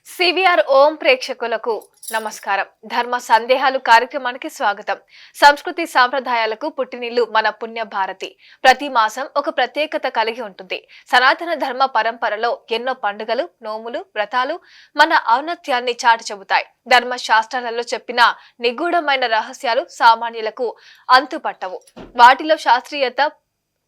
CVR ఓం ప్రేక్షకులకు నమస్కారం. ధర్మ సందేహాలు కార్యక్రమానికి స్వాగతం. సంస్కృతి సాంప్రదాయాలకు పుట్టినిల్లు మన పుణ్య భారతి. ప్రతి మాసం ఒక ప్రత్యేకత కలిగి ఉంటుంది. సనాతన ధర్మ పరంపరలో ఎన్నో పండుగలు, నోములు, వ్రతాలు మన ఔన్నత్యాన్ని చాటి చెబుతాయి. ధర్మ శాస్త్రాలలో చెప్పిన నిగూఢమైన రహస్యాలు సామాన్యులకు అంతుపట్టవు. వాటిలో శాస్త్రీయత,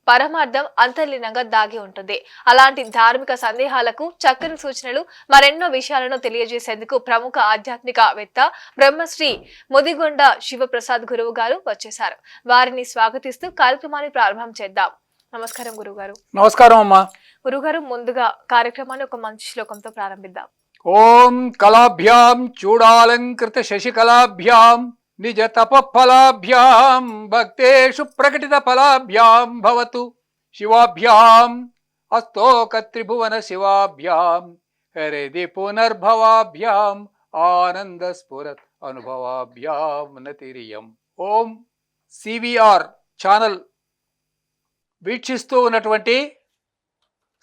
పరమార్థం అంతర్లీనంగా దాగి ఉంటుంది. అలాంటి ధార్మిక సందేహాలకు చక్కని సూచనలు, మరెన్నో విషయాలను తెలియజేసేందుకు ప్రముఖ ఆధ్యాత్మికవేత్త బ్రహ్మశ్రీ ముదిగొండ శివప్రసాద్ గురువు గారు వచ్చేశారు. వారిని స్వాగతిస్తూ కార్యక్రమాన్ని ప్రారంభం చేద్దాం. నమస్కారం గురుగారు. నమస్కారం అమ్మా. గురుగారు, ముందుగా కార్యక్రమాన్ని ఒక మంచి శ్లోకంతో ప్రారంభిద్దాం. ఓం కళాభ్యాం చూడాలంకృత శశికళాభ్యాం నిజ తపఫలాభ్యాం భక్తేషు ప్రకటిత ఫలాభ్యాం భవతు శివాభ్యాం అస్తోక త్రిభువన శివాభ్యాం హరిది పునర్భవాభ్యాం ఆనంద స్ఫురత్ అనుభవాభ్యాం నతిరియం. ఓం సివిఆర్ ఛానల్ వీక్షిస్తూ ఉన్నటువంటి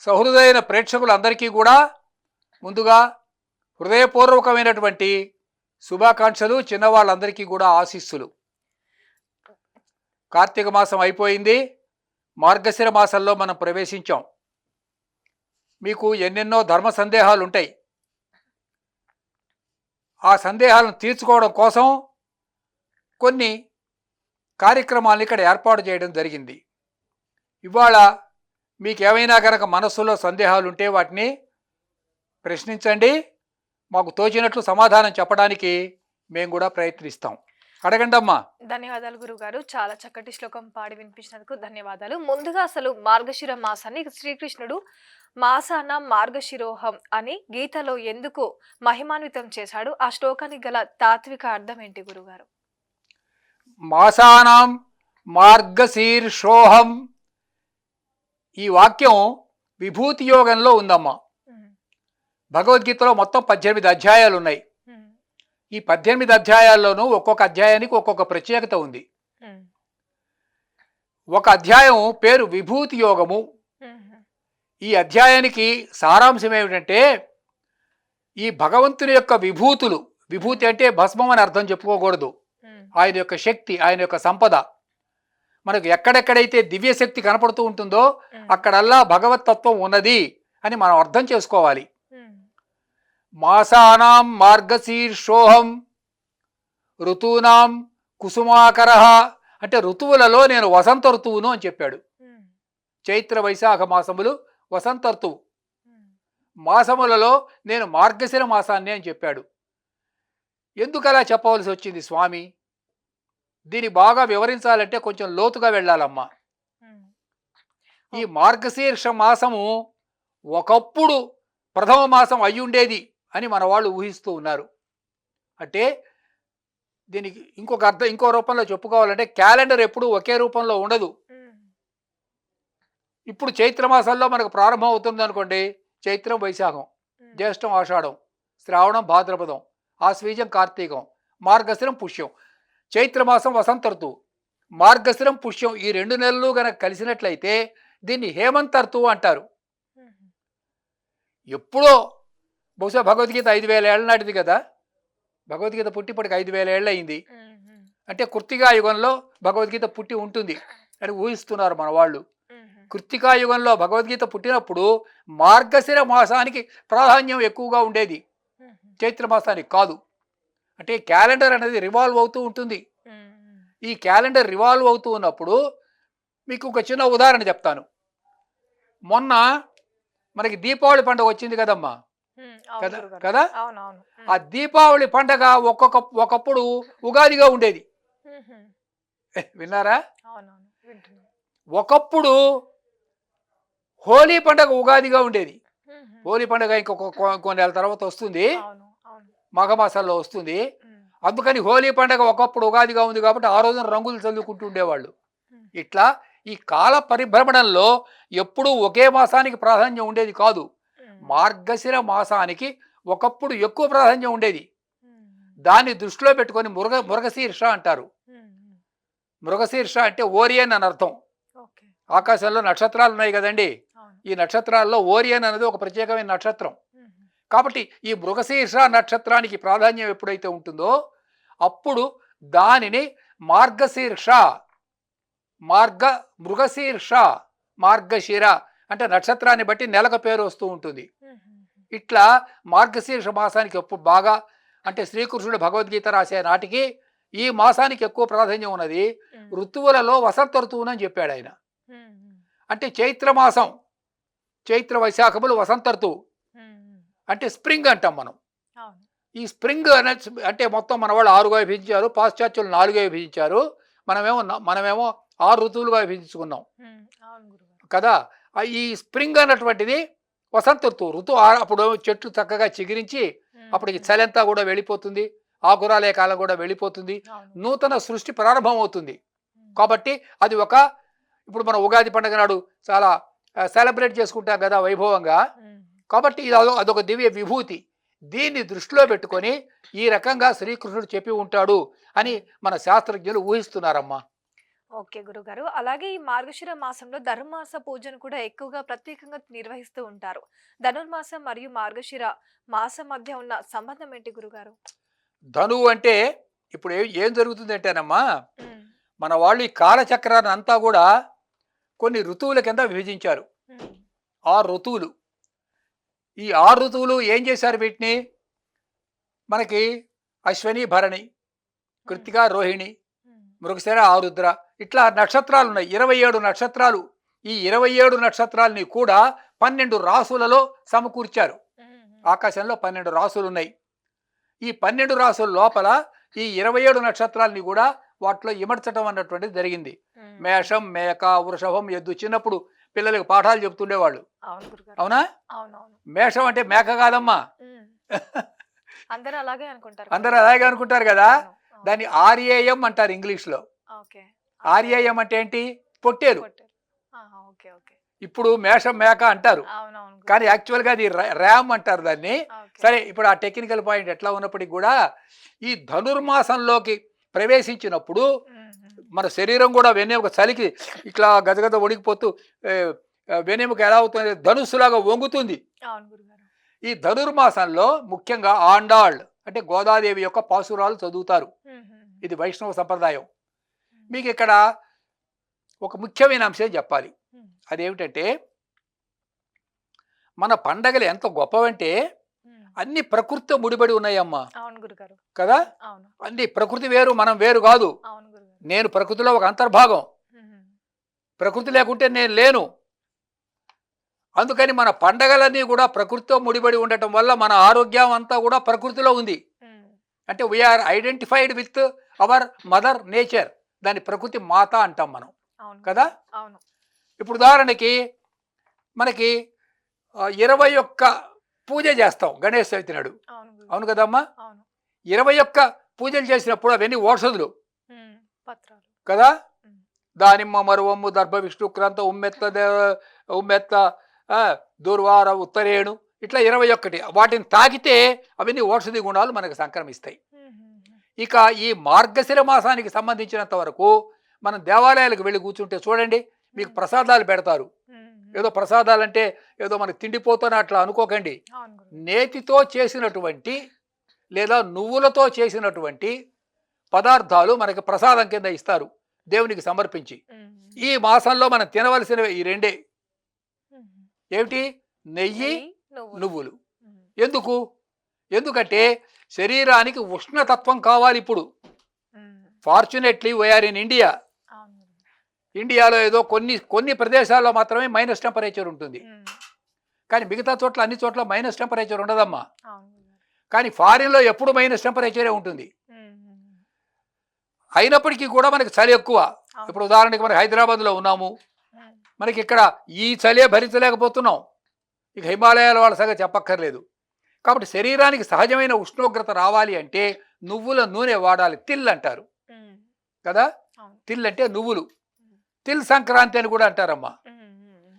సహృదయన ప్రేక్షకులందరికీ కూడా ముందుగా హృదయపూర్వకమైనటువంటి శుభాకాంక్షలు, చిన్నవాళ్ళందరికీ కూడా ఆశీస్సులు. కార్తీక మాసం అయిపోయింది, మార్గశిర మాసంలో మనం ప్రవేశించాం. మీకు ఎన్నెన్నో ధర్మ సందేహాలు ఉంటాయి. ఆ సందేహాలను తీర్చుకోవడం కోసం కొన్ని కార్యక్రమాలను ఇక్కడ ఏర్పాటు చేయడం జరిగింది. ఇవాళ మీకు ఏమైనా కనుక మనస్సులో సందేహాలు ఉంటే వాటిని ప్రశ్నించండి. మాకు తోచినట్లు సమాధానం చెప్పడానికి మేము కూడా ప్రయత్నిస్తాం. అడగండి అమ్మా. ధన్యవాదాలు గురుగారు. చాలా చక్కటి శ్లోకం పాడి వినిపించినందుకు ధన్యవాదాలు. ముందుగా అసలు మార్గశిర మాసాన్ని శ్రీకృష్ణుడు మాసాన మార్గశిరోహం అని గీతలో ఎందుకు మహిమాన్వితం చేశాడు? ఆ శ్లోకానికి గల తాత్విక అర్థం ఏంటి గురుగారు? మాసానాం మార్గశీర్షోహం, ఈ వాక్యం విభూతి యోగంలో ఉందమ్మా. భగవద్గీతలో మొత్తం 18 అధ్యాయాలు ఉన్నాయి. ఈ 18 అధ్యాయాల్లోనూ ఒక్కొక్క అధ్యాయానికి ఒక్కొక్క ప్రత్యేకత ఉంది. ఒక అధ్యాయం పేరు విభూతి యోగము. ఈ అధ్యాయానికి సారాంశం ఏమిటంటే, ఈ భగవంతుని యొక్క విభూతులు, విభూతి అంటే భస్మం అని అర్థం చెప్పుకోకూడదు, ఆయన యొక్క శక్తి, ఆయన యొక్క సంపద. మనకు ఎక్కడెక్కడైతే దివ్యశక్తి కనపడుతూ ఉంటుందో అక్కడల్లా భగవతత్వం ఉన్నది అని మనం అర్థం చేసుకోవాలి. మాసానాం మార్గశీర్షోహం ఋతూనాం కుసుమాకరః అంటే ఋతువులలో నేను వసంత ఋతువును అని చెప్పాడు. చైత్ర వైశాఖ మాసములు వసంత ఋతువు, మాసములలో నేను మార్గశిర మాసాన్ని అని చెప్పాడు. ఎందుకు అలా చెప్పవలసి వచ్చింది స్వామి? దీన్ని బాగా వివరించాలంటే కొంచెం లోతుగా వెళ్ళాలమ్మా. ఈ మార్గశీర్ష మాసము ఒకప్పుడు ప్రథమ మాసం అయ్యుండేది అని మన వాళ్ళు ఊహిస్తూ ఉన్నారు. అంటే దీనికి ఇంకొక అర్థం, ఇంకో రూపంలో చెప్పుకోవాలంటే క్యాలెండర్ ఎప్పుడు ఒకే రూపంలో ఉండదు. ఇప్పుడు చైత్రమాసంలో మనకు ప్రారంభం అవుతుంది అనుకోండి, చైత్రం వైశాఖం, జ్యేష్టం ఆషాఢం, శ్రావణం భాద్రపదం, ఆశ్వీజం కార్తీకం, మార్గశిరం పుష్యం. చైత్రమాసం వసంత ఋతువు, మార్గశిరం పుష్యం, ఈ 2 నెలలు గనక కలిసినట్లయితే దీన్ని హేమంత ఋతువు అంటారు. ఎప్పుడో బహుశా భగవద్గీత 5000 ఏళ్ల నాటిది కదా. భగవద్గీత పుట్టిప్పటికి 5000 ఏళ్ళు అయింది. అంటే కృత్తికా యుగంలో భగవద్గీత పుట్టి ఉంటుంది అని ఊహిస్తున్నారు మన వాళ్ళు. కృత్తికా యుగంలో భగవద్గీత పుట్టినప్పుడు మార్గశిర మాసానికి ప్రాధాన్యం ఎక్కువగా ఉండేది, చైత్ర మాసానికి కాదు. అంటే క్యాలెండర్ అనేది రివాల్వ్ అవుతూ ఉంటుంది. ఈ క్యాలెండర్ రివాల్వ్ అవుతూ ఉన్నప్పుడు మీకు ఒక చిన్న ఉదాహరణ చెప్తాను. మొన్న మనకి దీపావళి పండుగ వచ్చింది కదమ్మా, కదా. ఆ దీపావళి పండగ ఒకప్పుడు ఉగాదిగా ఉండేది. విన్నారా? ఒకప్పుడు హోలీ పండగ ఉగాదిగా ఉండేది. హోలీ పండగ ఇంకొక కొన్ని నెలల తర్వాత వస్తుంది, మాఘమాసాల్లో వస్తుంది. అందుకని హోలీ పండగ ఒకప్పుడు ఉగాదిగా ఉంది కాబట్టి ఆ రోజున రంగులు చల్లుకుంటూ ఉండేవాళ్ళు. ఇట్లా ఈ కాల పరిభ్రమణంలో ఎప్పుడూ ఒకే మాసానికి ప్రాధాన్యం ఉండేది కాదు. మార్గశిర మాసానికి ఒకప్పుడు ఎక్కువ ప్రాధాన్యం ఉండేది. దాన్ని దృష్టిలో పెట్టుకొని మృగశీర్ష అంటారు. మృగశీర్ష అంటే ఓరియన్ అని అర్థం. ఆకాశంలో నక్షత్రాలు ఉన్నాయి కదండి, ఈ నక్షత్రాల్లో ఓరియన్ అనేది ఒక ప్రత్యేకమైన నక్షత్రం. కాబట్టి ఈ మృగశీర్ష నక్షత్రానికి ప్రాధాన్యం ఎప్పుడైతే ఉంటుందో అప్పుడు దానిని మార్గశీర్ష మృగశీర్ష మార్గశిర అంటే నక్షత్రాన్ని బట్టి నెలకు పేరు వస్తూ ఉంటుంది. ఇట్లా మార్గశీర్ష మాసానికి ఎప్పుడు బాగా అంటే శ్రీకృష్ణుడు భగవద్గీత రాసే నాటికి ఈ మాసానికి ఎక్కువ ప్రాధాన్యం ఉన్నది. ఋతువులలో వసంత ఋతువునని చెప్పాడు ఆయన. అంటే చైత్రమాసం చైత్ర వైశాఖములు వసంత ఋతువు అంటే స్ప్రింగ్ అంటాం మనం. ఈ స్ప్రింగ్ అంటే మొత్తం మన వాళ్ళు 6గా విభజించారు, పాశ్చాత్యులు 4గా విభజించారు, మనమేమో 6 ఋతువులుగా విభజించుకున్నాం కదా. ఈ స్ప్రింగ్ అన్నటువంటిది వసంత ఋతువు. అప్పుడు చెట్లు చక్కగా చిగురించి అప్పటికి చలి అంతా కూడా వెళ్ళిపోతుంది, ఆకురాలే కాలం కూడా వెళ్ళిపోతుంది, నూతన సృష్టి ప్రారంభం అవుతుంది. కాబట్టి అది ఇప్పుడు మన ఉగాది పండుగ నాడు చాలా సెలబ్రేట్ చేసుకుంటాం కదా వైభవంగా. కాబట్టి ఇది అదొక దివ్య విభూతి. దీన్ని దృష్టిలో పెట్టుకొని ఈ రకంగా శ్రీకృష్ణుడు చెప్పి ఉంటాడు అని మన శాస్త్రజ్ఞులు ఊహిస్తున్నారమ్మా. ఓకే గురుగారు, అలాగే ఈ మార్గశిర మాసంలో ధనుర్మాస పూజను కూడా ఎక్కువగా ప్రత్యేకంగా నిర్వహిస్తూ ఉంటారు. ధనుర్మాసం మరియు మార్గశిర మాసం మధ్య ఉన్న సంబంధం ఏంటి గురుగారు? ధనువు అంటే ఇప్పుడు ఏం జరుగుతుంది అంటేనమ్మా, మన వాళ్ళు ఈ కాలచక్రాన్ని అంతా కూడా కొన్ని ఋతువుల కింద విభజించారు. 6 ఋతువులు. ఈ 6 ఋతువులు ఏం చేశారు? వీటిని మనకి అశ్వని, భరణి, కృత్తిక, రోహిణి, మృగశిర, ఆరుద్ర ఇట్లా నక్షత్రాలు ఉన్నాయి. 27 నక్షత్రాలు. ఈ 27 నక్షత్రాలని కూడా 12 రాసులలో సమకూర్చారు. ఆకాశంలో 12 రాసులు ఉన్నాయి. ఈ 12 రాసుల లోపల ఈ 27 నక్షత్రాలని కూడా వాటిలో ఇమర్చడం అన్నటువంటిది జరిగింది. మేషం, మేక, వృషభం, ఎద్దు. చిన్నప్పుడు పిల్లలకు పాఠాలు చెప్తుండేవాళ్ళు. అవునా? మేషం అంటే మేక కాదమ్మా. అందరూ అలాగే అనుకుంటారు కదా. దాన్ని ఆర్ఏఎం అంటారు ఇంగ్లీష్ లో. ఆర్ఏఎం అంటే ఏంటి? పొట్టేలు. ఇప్పుడు మేషం మేక అంటారు, కానీ యాక్చువల్ గా అది ర్యామ్ అంటారు దాన్ని. సరే, ఇప్పుడు ఆ టెక్నికల్ పాయింట్ ఎట్లా ఉన్నప్పటికీ కూడా ఈ ధనుర్మాసంలోకి ప్రవేశించినప్పుడు మన శరీరం కూడా వెన్నెముక చలికి ఇట్లా గజగజ వణికిపోతూ వెన్నెముక ఎలా అవుతుంది? ధనుస్సులాగా వంగుతుంది. ఈ ధనుర్మాసంలో ముఖ్యంగా ఆండాళ్ అంటే గోదాదేవి యొక్క పాసురాలు చదువుతారు. ఇది వైష్ణవ సంప్రదాయం. మీకు ఇక్కడ ఒక ముఖ్యమైన అంశం చెప్పాలి. అదేమిటంటే మన పండగలు ఎంత గొప్పవంటే అన్ని ప్రకృతితో ముడిపడి ఉన్నాయమ్మా కదా. అన్ని ప్రకృతి వేరు, మనం వేరు కాదు. నేను ప్రకృతిలో ఒక అంతర్భాగం. ప్రకృతి లేకుంటే నేను లేను. అందుకని మన పండగలన్నీ కూడా ప్రకృతితో ముడిపడి ఉండటం వల్ల మన ఆరోగ్యం అంతా కూడా ప్రకృతిలో ఉంది. అంటే we are identified with our mother nature. దాని ప్రకృతి మాత అంటాం మనం కదా. ఇప్పుడు ఉదాహరణకి మనకి 21 పూజ చేస్తాం గణేష్ చవితి నాడు. అవును కదమ్మా. 21 పూజలు చేసినప్పుడు అవన్నీ ఔషధులు కదా. దానిమ్మ, మరువమ్ము, దర్భ, విష్ణుక్రాంత, ఉమ్మెత్త, దుర్వార, ఉత్తరేణు ఇట్లా 21. వాటిని తాకితే అవన్నీ ఔషధి గుణాలు మనకు సంక్రమిస్తాయి. ఇక ఈ మార్గశిర మాసానికి సంబంధించినంత వరకు మనం దేవాలయాలకు వెళ్ళి కూర్చుంటే చూడండి, మీకు ప్రసాదాలు పెడతారు. ఏదో ప్రసాదాలు అంటే ఏదో మనకు తిండిపోతాను అట్లా అనుకోకండి. నేతితో చేసినటువంటి లేదా నువ్వులతో చేసినటువంటి పదార్థాలు మనకి ప్రసాదం కింద ఇస్తారు దేవునికి సమర్పించి. ఈ మాసంలో మనం తినవలసినవి ఈ రెండే. ఏమిటి? నెయ్యి, నువ్వులు. ఎందుకంటే శరీరానికి ఉష్ణతత్వం కావాలి. ఇప్పుడు ఫార్చునేట్లీ వీఆర్ ఇన్ ఇండియాలో ఏదో కొన్ని ప్రదేశాల్లో మాత్రమే మైనస్ టెంపరేచర్ ఉంటుంది, కానీ మిగతా చోట్ల అన్ని చోట్ల మైనస్ టెంపరేచర్ ఉండదమ్మా. కానీ ఫారిన్లో ఎప్పుడు మైనస్ టెంపరేచరే ఉంటుంది. అయినప్పటికీ కూడా మనకి చలి ఎక్కువ. ఇప్పుడు ఉదాహరణకి మనకి హైదరాబాద్లో ఉన్నాము, మనకి ఇక్కడ ఈ చలే భరించలేకపోతున్నాం. ఇక హిమాలయాల వాళ్ళ సంగతి చెప్పక్కర్లేదు. కాబట్టి శరీరానికి సహజమైన ఉష్ణోగ్రత రావాలి అంటే నువ్వుల నూనె వాడాలి. తిల్ అంటారు కదా. తిల్ అంటే నువ్వులు. తిల్ సంక్రాంతి అని కూడా అంటారమ్మా.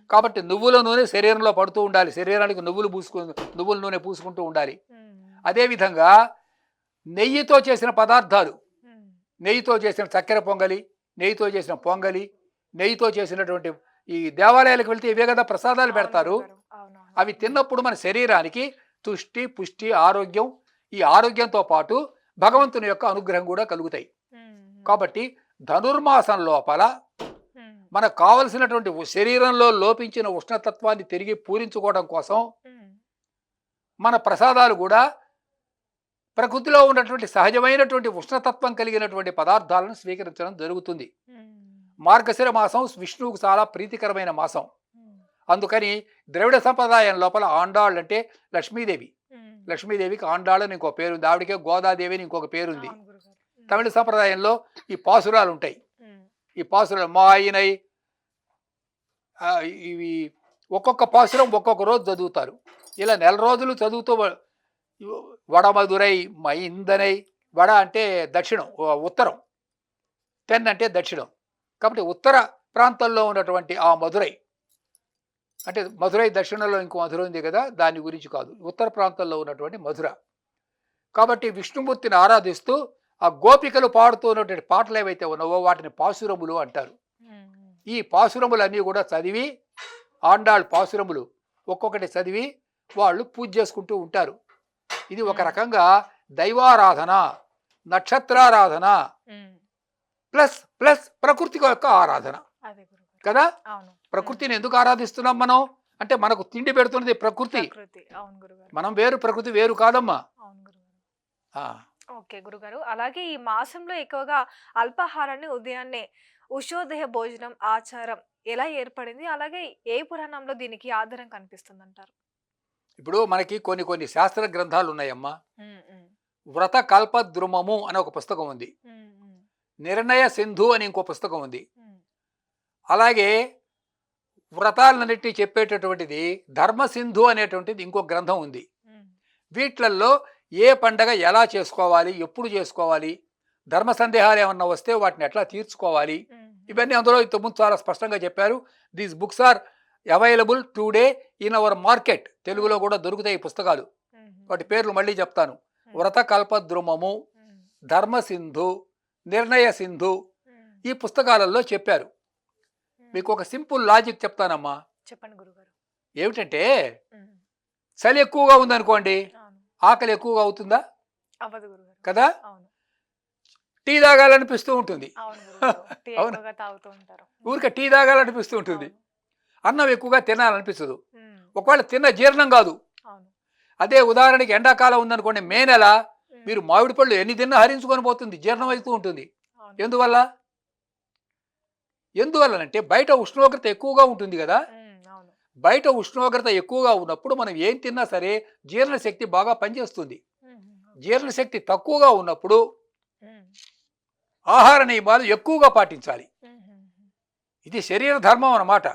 కాబట్టి నువ్వుల నూనె శరీరంలో పడుతూ ఉండాలి. శరీరానికి నువ్వుల నూనె పూసుకుంటూ ఉండాలి. అదేవిధంగా నెయ్యితో చేసిన పదార్థాలు, నెయ్యితో చేసిన చక్కెర పొంగలి, నెయ్యితో చేసిన పొంగలి, నెయ్యితో చేసినటువంటి ఈ దేవాలయాలకు వెళ్తే ఇవే కదా ప్రసాదాలు పెడతారు. అవి తిన్నప్పుడు మన శరీరానికి తుష్టి పుష్టి ఆరోగ్యం, ఈ ఆరోగ్యంతో పాటు భగవంతుని యొక్క అనుగ్రహం కూడా కలుగుతాయి. కాబట్టి ధనుర్మాసం లోపల మనకు కావలసినటువంటి శరీరంలో లోపించిన ఉష్ణతత్వాన్ని తిరిగి పూరించుకోవడం కోసం మన ప్రసాదాలు కూడా ప్రకృతిలో ఉన్నటువంటి సహజమైనటువంటి ఉష్ణతత్వం కలిగినటువంటి పదార్థాలను స్వీకరించడం జరుగుతుంది. మార్గశిర మాసం విష్ణువుకు చాలా ప్రీతికరమైన మాసం. అందుకని ద్రవిడ సంప్రదాయం లోపల ఆండాళ్ళు అంటే లక్ష్మీదేవి. లక్ష్మీదేవికి ఆండాళ్ళు అని ఇంకో పేరుంది, ఆవిడకే గోదాదేవి అని ఇంకొక పేరుంది. తమిళ సంప్రదాయంలో ఈ పాసురాలు ఉంటాయి. ఈ పాసురాలు మాయినై ఇవి ఒక్కొక్క పాసురం ఒక్కొక్క రోజు చదువుతారు. ఇలా నెల రోజులు చదువుతూ వడమధురై మైందనై, వడ అంటే దక్షిణం, ఉత్తరం, తెన్ అంటే దక్షిణం. కాబట్టి ఉత్తర ప్రాంతంలో ఉన్నటువంటి ఆ మధురై అంటే మధురై దక్షిణంలో ఇంకో మధుర ఉంది కదా, దాని గురించి కాదు, ఉత్తర ప్రాంతంలో ఉన్నటువంటి మధుర. కాబట్టి విష్ణుమూర్తిని ఆరాధిస్తూ ఆ గోపికలు పాడుతూ ఉన్నటువంటి పాటలు ఏవైతే ఉన్నావో వాటిని పాసురములు అంటారు. ఈ పాసురములన్నీ కూడా చదివి ఆండాళ్ పాసురములు ఒక్కొక్కటి చదివి వాళ్ళు పూజ చేసుకుంటూ ఉంటారు. ఇది ఒక రకంగా దైవారాధన, నక్షత్రారాధన ప్లస్ ప్లస్ ప్రకృతి యొక్క ఆరాధన కదా. ప్రకృతిని ఎందుకు ఆరాధిస్తున్నాం మనం అంటే మనకు తిండి పెడుతున్నది ప్రకృతి. మనం వేరు, ప్రకృతి వేరు కాదమ్మా. ఓకే గురుగారు, అలాగే ఈ మాసంలో ఎక్కువగా అల్పాహారాన్ని ఉదయాన్నే ఉషోదయ భోజనం ఆచారం ఎలా ఏర్పడింది, అలాగే ఏ పురాణంలో దీనికి ఆధారం కనిపిస్తుంది అంటారు? ఇప్పుడు మనకి కొన్ని కొన్ని శాస్త్ర గ్రంథాలు ఉన్నాయమ్మా. వ్రత కల్పద్రుమము అనే ఒక పుస్తకం ఉంది, నిర్ణయ సింధు అని ఇంకో పుస్తకం ఉంది. అలాగే వ్రతాలన్నిటి చెప్పేటటువంటిది ధర్మసింధు అనేటువంటిది ఇంకో గ్రంథం ఉంది. వీటిల్లో ఏ పండగ ఎలా చేసుకోవాలి, ఎప్పుడు చేసుకోవాలి, ధర్మ సందేహాలు ఏమన్నా వస్తే వాటిని ఎట్లా తీర్చుకోవాలి, ఇవన్నీ అందులో ఇంతకుముందు చాలా స్పష్టంగా చెప్పారు. These books are available today in our market. తెలుగులో కూడా దొరుకుతాయి ఈ పుస్తకాలు. వాటి పేర్లు మళ్ళీ చెప్తాను. వ్రత కల్పద్రుమము, ధర్మసింధు, నిర్ణయ సింధు, ఈ పుస్తకాలలో చెప్పారు. మీకు ఒక సింపుల్ లాజిక్ చెప్తానమ్మా. చెప్పండి గురుగారు. ఏమిటంటే చలి ఎక్కువగా ఉందనుకోండి, ఆకలి ఎక్కువగా అవుతుందా? కదా. టీ తాగాలనిపిస్తూ ఉంటుంది. ఊరికే టీ తాగాలనిపిస్తూ ఉంటుంది. అన్నం ఎక్కువగా తినాలనిపిస్తుంది. ఒకవేళ తిన్న జీర్ణం కాదు. అదే ఉదాహరణకి ఎండాకాలం ఉందనుకోండి, మే నెల, మీరు మామిడి పళ్ళు ఎన్ని తిన్నా హరించుకొని పోతుంది, జీర్ణం అవుతూ ఉంటుంది. ఎందువల్లనంటే బయట ఉష్ణోగ్రత ఎక్కువగా ఉంటుంది కదా. బయట ఉష్ణోగ్రత ఎక్కువగా ఉన్నప్పుడు మనం ఏం తిన్నా సరే జీర్ణశక్తి బాగా పనిచేస్తుంది. జీర్ణశక్తి తక్కువగా ఉన్నప్పుడు ఆహార నియమాలు ఎక్కువగా పాటించాలి. ఇది శరీర ధర్మం అన్నమాట.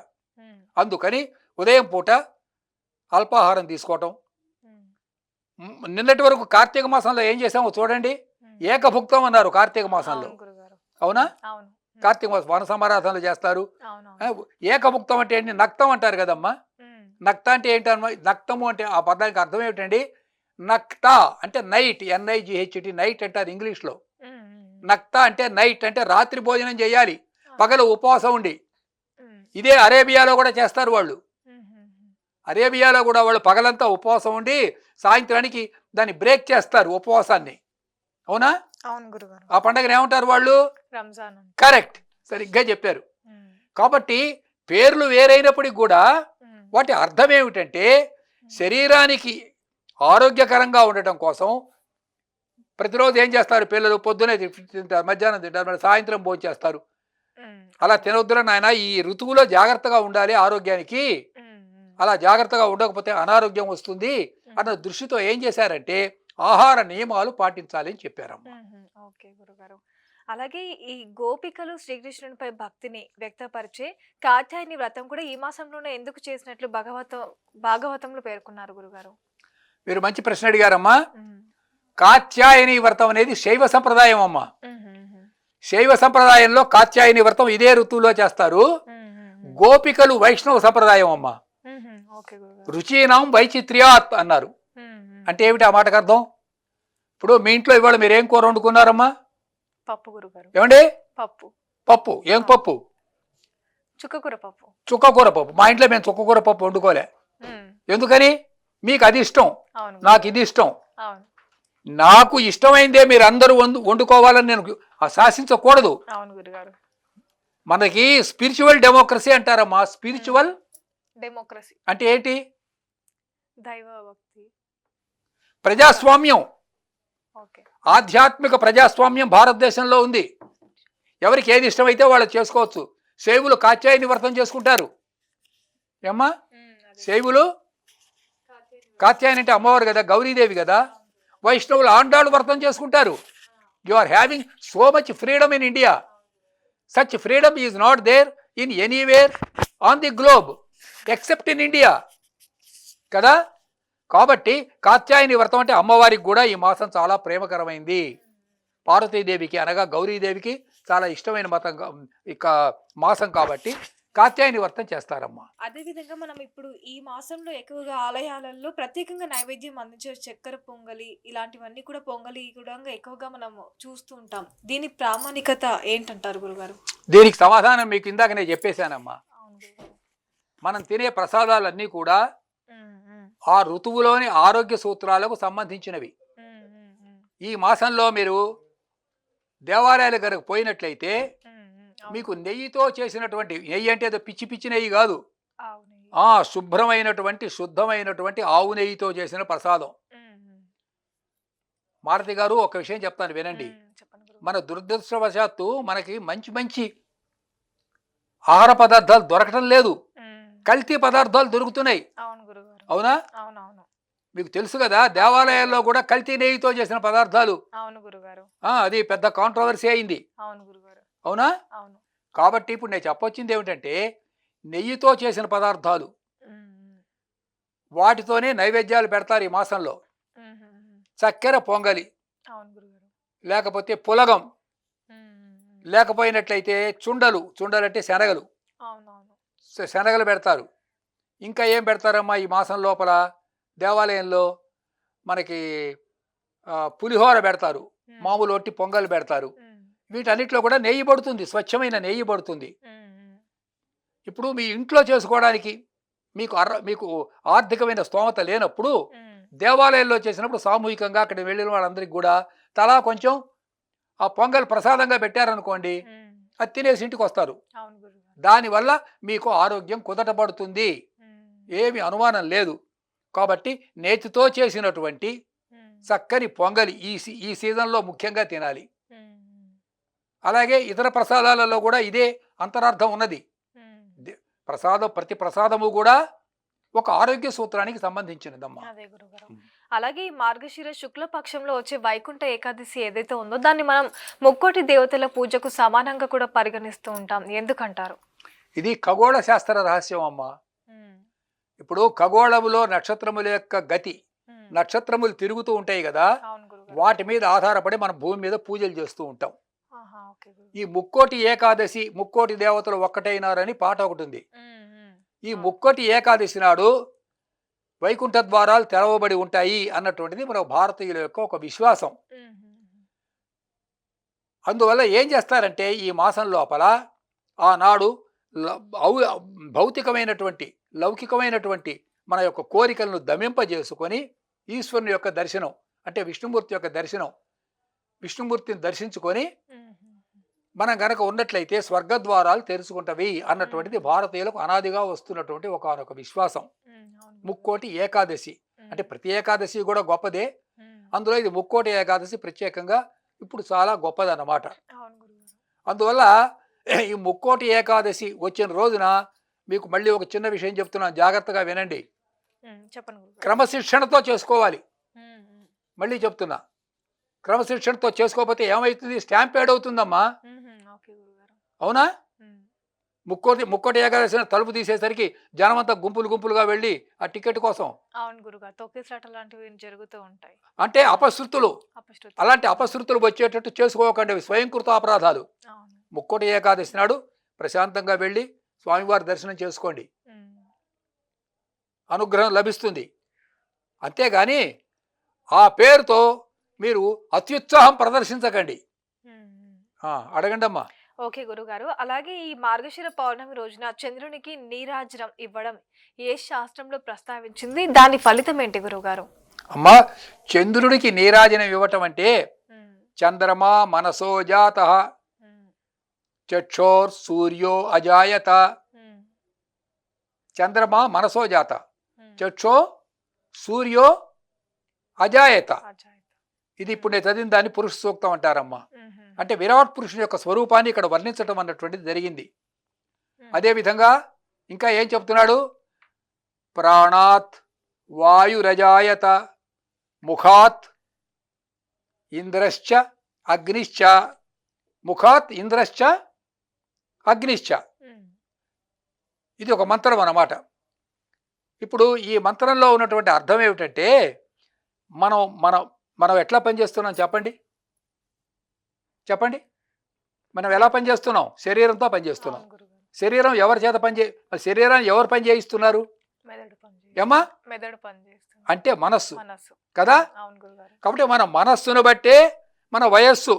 అందుకని ఉదయం పూట అల్పాహారం తీసుకోవటం. నిన్నటి వరకు కార్తీక మాసంలో ఏం చేసామో చూడండి, ఏకభుక్తం అన్నారు కార్తీక మాసంలో. అవునా? కార్తీక మాసం వన సమారాధనలు చేస్తారు. ఏకభుక్తం అంటే ఏంటి? నక్తం అంటారు కదమ్మా. నక్త అంటే ఏంటమ్మా? నక్తము అంటే ఆ పదానికి అర్థం ఏమిటండి? నక్త అంటే నైట్, NIGHT, నైట్ అంటారు ఇంగ్లీష్లో. నక్త అంటే నైట్ అంటే రాత్రి భోజనం చేయాలి, పగలు ఉపవాసం ఉండి. ఇదే అరేబియాలో కూడా చేస్తారు వాళ్ళు. అరేబియాలో కూడా వాళ్ళు పగలంతా ఉపవాసం ఉండి సాయంత్రానికి దాన్ని బ్రేక్ చేస్తారు ఉపవాసాన్ని. అవునా? ఆ పండుగను ఏమంటారు వాళ్ళు? రంజాన్. కరెక్ట్, సరిగ్గా చెప్పారు. కాబట్టి పేర్లు వేరైనప్పటికి కూడా వాటి అర్థం ఏమిటంటే శరీరానికి ఆరోగ్యకరంగా ఉండటం కోసం ప్రతిరోజు ఏం చేస్తారు పిల్లలు? పొద్దునే తింటారు, మధ్యాహ్నం తింటారు, మరి సాయంత్రం భోజనం చేస్తారు. అలా తినొద్దురా నాయన, ఈ ఋతువులో జాగ్రత్తగా ఉండాలి ఆరోగ్యానికి, అలా జాగ్రత్తగా ఉండకపోతే అనారోగ్యం వస్తుంది అన్న దృష్టితో ఏం చేశారంటే ఆహార నియమాలు పాటించాలి అని చెప్పారమ్మా. ఓకే గురుగారు, అలాగే ఈ గోపికలు శ్రీకృష్ణునిపై భక్తిని వ్యక్తపరిచే కాత్యాయని వ్రతం కూడా ఈ మాసంలోనే ఎందుకు చేసినట్లు భాగవతంలో పేర్కొన్నారు గురుగారు? మీరు మంచి ప్రశ్న అడిగారమ్మా. కాత్యాయని వ్రతం అనేది శైవ సంప్రదాయం అమ్మా. శైవ సంప్రదాయంలో కాత్యాయని వ్రతం ఇదే ఋతువులో చేస్తారు. గోపికలు వైష్ణవ సంప్రదాయం అమ్మా. రుచీనాం వైచిత్ర్యాత్ అన్నారు. అంటే ఏమిటి ఆ మాటకు అర్థం? ఇప్పుడు మీ ఇంట్లో ఇవాళ మీరు ఏం కూర వండుకున్నారమ్మా? పప్పు గురుగారు. ఏమండి? పప్పు. పప్పు. ఏం పప్పు? చుక్కకూర పప్పు. చుక్కకూర పప్పు. మా ఇంట్లో మేము చుక్కకూర పప్పు వండుకోలే. ఎందుకని? మీకు అది ఇష్టం, అవును నాకు ఇది ఇష్టం, అవును నాకు ఇష్టమైందే మీరు అందరూ వండుకోవాలని నేను శాసించకూడదు. అవును గురుగారు. మనకి స్పిరిచువల్ డెమోక్రసీ అంటారమ్మా. స్పిరిచువల్ డెమోక్రసీ అంటే ఏంటి? దైవ భక్తి ప్రజాస్వామ్యం. ఓకే ఆధ్యాత్మిక ప్రజాస్వామ్యం భారతదేశంలో ఉంది. ఎవరికి ఏది ఇష్టమైతే వాళ్ళు చేసుకోవచ్చు. శైవులు కాత్యాయని వ్రతం చేసుకుంటారు. ఏమ్మా, శైవులు కాత్యాయని అంటే అమ్మవారు కదా, గౌరీదేవి కదా. వైష్ణవులు ఆండాళ్ళు వ్రతం చేసుకుంటారు. You are having so much freedom in India. Such freedom is not there in anywhere on the globe except in India కదా. కాబట్టి కాత్యాయని వ్రతం అంటే అమ్మవారికి కూడా ఈ మాసం చాలా ప్రేమకరమైంది. పార్వతీదేవికి అనగా గౌరీదేవికి చాలా ఇష్టమైన మాసం కాబట్టి కాత్యాయని వ్రతం చేస్తారమ్మా. అదే విధంగా మనం ఇప్పుడు ఈ మాసంలో ఎక్కువగా ఆలయాలలో ప్రత్యేకంగా నైవేద్యం అందించే చక్కెర పొంగలి ఇలాంటివన్నీ కూడా పొంగలి కూడా ఎక్కువగా మనం చూస్తూ ఉంటాం. దీని ప్రామాణికత ఏంటంటారు గురుగారు? దీనికి సమాధానం మీకు ఇందాక నేను చెప్పేశానమ్మా. మనం తినే ప్రసాదాలన్నీ కూడా ఆ ఋతువులోని ఆరోగ్య సూత్రాలకు సంబంధించినవి. ఈ మాసంలో మీరు దేవాలయాలు కనుక పోయినట్లయితే మీకు నెయ్యితో చేసినటువంటి, నెయ్యి అంటే అది పిచ్చి పిచ్చి నెయ్యి కాదు, శుభ్రమైనటువంటి శుద్ధమైనటువంటి ఆవు నెయ్యితో చేసిన ప్రసాదం. మారుతి గారు ఒక విషయం చెప్తాను వినండి. మన దురదృష్టవశాత్తు మనకి మంచి మంచి ఆహార పదార్థాలు దొరకటం లేదు, కల్తీ పదార్థాలు దొరుకుతున్నాయి. అవునా? మీకు తెలుసు కదా, దేవాలయాల్లో కూడా కల్తీ నెయ్యితో చేసిన పదార్థాలు. అది పెద్ద కాంట్రవర్సీ అయింది. అవునా? కాబట్టి ఇప్పుడు నేను చెప్పొచ్చింది ఏమిటంటే, నెయ్యితో చేసిన పదార్థాలు వాటితోనే నైవేద్యాలు పెడతారు ఈ మాసంలో. చక్కెర పొంగలి, లేకపోతే పులగం, లేకపోయినట్లయితే చుండలు అంటే శనగలు, శనగలు పెడతారు. ఇంకా ఏం పెడతారమ్మా ఈ మాసం లోపల? దేవాలయంలో మనకి పులిహోర పెడతారు, మామూలు ఒట్టి పొంగల్ పెడతారు. వీటన్నిటిలో కూడా నెయ్యి పడుతుంది, స్వచ్ఛమైన నెయ్యి పడుతుంది. ఇప్పుడు మీ ఇంట్లో చేసుకోవడానికి మీకు ఆర్థికమైన స్తోమత లేనప్పుడు దేవాలయంలో చేసినప్పుడు సామూహికంగా అక్కడ వెళ్ళిన వాళ్ళందరికీ కూడా తలా కొంచెం ఆ పొంగల్ ప్రసాదంగా పెట్టారనుకోండి, అది తినేసి ఇంటికి వస్తారు. దానివల్ల మీకు ఆరోగ్యం కుదటపడుతుంది, ఏమి అనుమానం లేదు. కాబట్టి నేతితో చేసినటువంటి చక్కని పొంగలి ఈ సీజన్లో ముఖ్యంగా తినాలి. అలాగే ఇతర ప్రసాదాలలో కూడా ఇదే అంతరార్థం ఉన్నది. ప్రతి ప్రసాదము కూడా ఒక ఆరోగ్య సూత్రానికి సంబంధించినదమ్మా. అలాగే ఈ మార్గశిర శుక్ల పక్షంలో వచ్చే వైకుంఠ ఏకాదశి ఏదైతే ఉందో దాన్ని మనం ముక్కోటి దేవతల పూజకు సమానంగా కూడా పరిగణిస్తూ ఉంటాం. ఎందుకంటారు? ఇది ఖగోళ శాస్త్ర రహస్యం అమ్మా. ఇప్పుడు ఖగోళములో నక్షత్రముల యొక్క గతి, నక్షత్రములు తిరుగుతూ ఉంటాయి కదా, వాటి మీద ఆధారపడి మనం భూమి మీద పూజలు చేస్తూ ఉంటాం. ఈ ముక్కోటి ఏకాదశి, ముక్కోటి దేవతలు ఒక్కటైనారని పాట ఒకటి ఉంది. ఈ ముక్కోటి ఏకాదశి నాడు వైకుంఠ ద్వారాలు తెరవబడి ఉంటాయి అన్నటువంటిది మన భారతీయుల యొక్క ఒక విశ్వాసం. అందువల్ల ఏం చేస్తారంటే ఈ మాసం లోపల ఆనాడు భౌతికమైనటువంటి లౌకికమైనటువంటి మన యొక్క కోరికలను దమింపజేసుకొని ఈశ్వరుని యొక్క దర్శనం అంటే విష్ణుమూర్తి యొక్క దర్శనం, విష్ణుమూర్తిని దర్శించుకొని మనం గనక ఉన్నట్లయితే స్వర్గద్వారాలు తెరుచుకుంటవి అన్నటువంటిది భారతీయులకు అనాదిగా వస్తున్నటువంటి ఒకనొక విశ్వాసం. ముక్కోటి ఏకాదశి అంటే ప్రతి ఏకాదశి కూడా గొప్పదే, అందులో ఇది ముక్కోటి ఏకాదశి ప్రత్యేకంగా ఇప్పుడు చాలా గొప్పదన్నమాట. అందువల్ల ఈ ముక్కోటి ఏకాదశి వచ్చిన రోజున మీకు మళ్ళీ ఒక చిన్న విషయం చెప్తున్నాను, జాగ్రత్తగా వినండి. క్రమశిక్షణతో చేసుకోవాలి. మళ్ళీ చెప్తున్నా, క్రమశిక్షణతో చేసుకోకపోతే ఏమవుతుంది? స్టాంపేడ్ అవుతుందమ్మా. అవునా? ముక్కోటి ఏకాదశి తలుపు తీసేసరికి జనం అంతా గుంపులుగా వెళ్ళి ఆ టికెట్ కోసం. అంటే అపశృతులు, అలాంటి అపశృతులు వచ్చేటట్టు చేసుకోకండి, స్వయంకృత అపరాధాలు. ముక్కోటి ఏకాదశి నాడు ప్రశాంతంగా వెళ్ళి స్వామివారి దర్శనం చేసుకోండి, అనుగ్రహం లభిస్తుంది. అంతేగాని ఆ పేరుతో మీరు అత్యుత్సాహం ప్రదర్శించకండి. అడగండి అమ్మా. ఓకే గురుగారు, అలాగే ఈ మార్గశిర పౌర్ణమి రోజున చంద్రునికి నీరాజనం ఇవ్వడం ఏ శాస్త్రంలో ప్రస్తావించింది? దాని ఫలితం ఏంటి గురుగారు? అమ్మా చంద్రుడికి నీరాజనం ఇవ్వటం అంటే చంద్రమా మనసో జాత చక్షోర్ సూర్యో అజాయత. చంద్రమా మనసో జాత చక్షో సూర్యో అజాయత. ఇది ఇప్పుడు నేను చదివిన దాన్ని పురుష సూక్తం అంటారమ్మా. అంటే విరాట్ పురుషుని యొక్క స్వరూపాన్ని ఇక్కడ వర్ణించటం అన్నటువంటిది జరిగింది. అదేవిధంగా ఇంకా ఏం చెప్తున్నాడు? ప్రాణాత్ వాయురజాయత ముఖాత్ ఇంద్రశ్చ అగ్నిశ్చ. ముఖాత్ ఇంద్రశ్చ అగ్నిశ్చ. ఇది ఒక మంత్రం అన్నమాట. ఇప్పుడు ఈ మంత్రంలో ఉన్నటువంటి అర్థం ఏమిటంటే మనం మనం మనం ఎట్లా పనిచేస్తున్నాం చెప్పండి చెప్పండి మనం ఎలా పనిచేస్తున్నాం? శరీరంతో పనిచేస్తున్నాం. శరీరం ఎవరి చేత శరీరాన్ని ఎవరు పని చేయిస్తున్నారు? ఏమా? అంటే మనస్సు కదా. కాబట్టి మన మనస్సును బట్టే మన వయస్సు.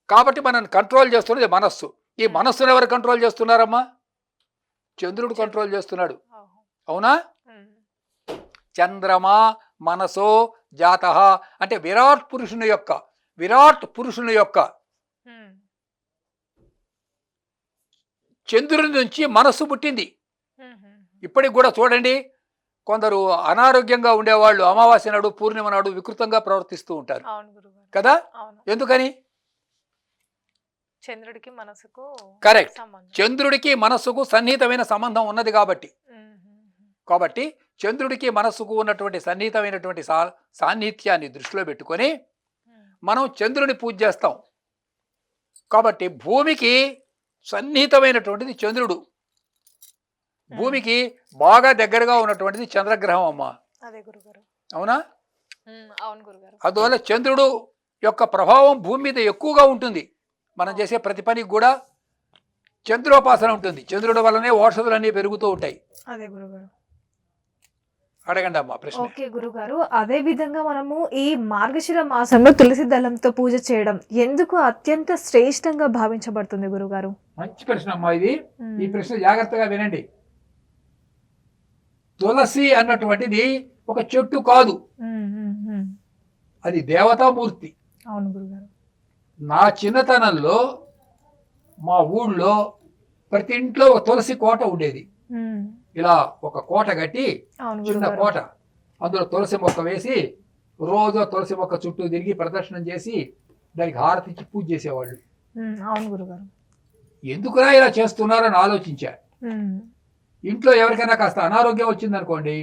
కాబట్టి మనం కంట్రోల్ చేస్తున్నది మనస్సు. ఈ మనస్సును ఎవరు కంట్రోల్ చేస్తున్నారమ్మా? చంద్రుడు కంట్రోల్ చేస్తున్నాడు. అవునా? చంద్రమా మనసో జాత అంటే విరాట్ పురుషుని యొక్క చంద్రుని నుంచి మనస్సు పుట్టింది. ఇప్పటికి కూడా చూడండి, కొందరు అనారోగ్యంగా ఉండేవాళ్ళు అమావాస్య నాడు పూర్ణిమ నాడు వికృతంగా ప్రవర్తిస్తూ ఉంటారు కదా. ఎందుకని? చంద్రుడికి మనసుకు కరెక్ట్. చంద్రుడికి మనస్సుకు సన్నిహితమైన సంబంధం ఉన్నది కాబట్టి చంద్రుడికి మనస్సుకు ఉన్నటువంటి సన్నిహితమైనటువంటి సాన్నిహిత్యాన్ని దృష్టిలో పెట్టుకొని మనం చంద్రుని పూజ చేస్తాం. కాబట్టి భూమికి సన్నిహితమైనటువంటిది చంద్రుడు. భూమికి బాగా దగ్గరగా ఉన్నటువంటిది చంద్రగ్రహం అమ్మా. అవునా? అందువల్ల చంద్రుడు యొక్క ప్రభావం భూమి మీద ఎక్కువగా ఉంటుంది. మనం చేసే ప్రతి పనికి కూడా చంద్రోపాసన ఉంటుంది. చంద్రుడి వల్లనే ఔషధులన్నీ పెరుగుతూ ఉంటాయి. అదే గురుగారు. అడగండి అమ్మా ప్రశ్న. ఓకే గురుగారు, అదే విధంగా మనము ఈ మార్గశిర మాసంలో తులసి దళంతో పూజ చేయడం ఎందుకు అత్యంత శ్రేష్టంగా భావించబడుతుంది గురుగారు? మంచి ప్రశ్న అమ్మా ఇది. ఈ ప్రశ్న జాగ్రత్తగా వినండి. తులసి అన్నటువంటిది ఒక చెట్టు కాదు, అది దేవతామూర్తి. అవును గురుగారు. నా చిన్నతనంలో మా ఊళ్ళో ప్రతి ఇంట్లో ఒక తులసి కోట ఉండేది. ఇలా ఒక కోట కట్టి చిన్న కోట, అందులో తులసి మొక్క వేసి రోజు తులసి మొక్క చుట్టూ తిరిగి ప్రదర్శనం చేసి దానికి హారతి ఇచ్చి పూజ చేసేవాళ్ళు. అవును గురుగారు. ఎందుకురా ఇలా చేస్తున్నారని ఆలోచించా. ఇంట్లో ఎవరికైనా కాస్త అనారోగ్యం వచ్చిందనుకోండి,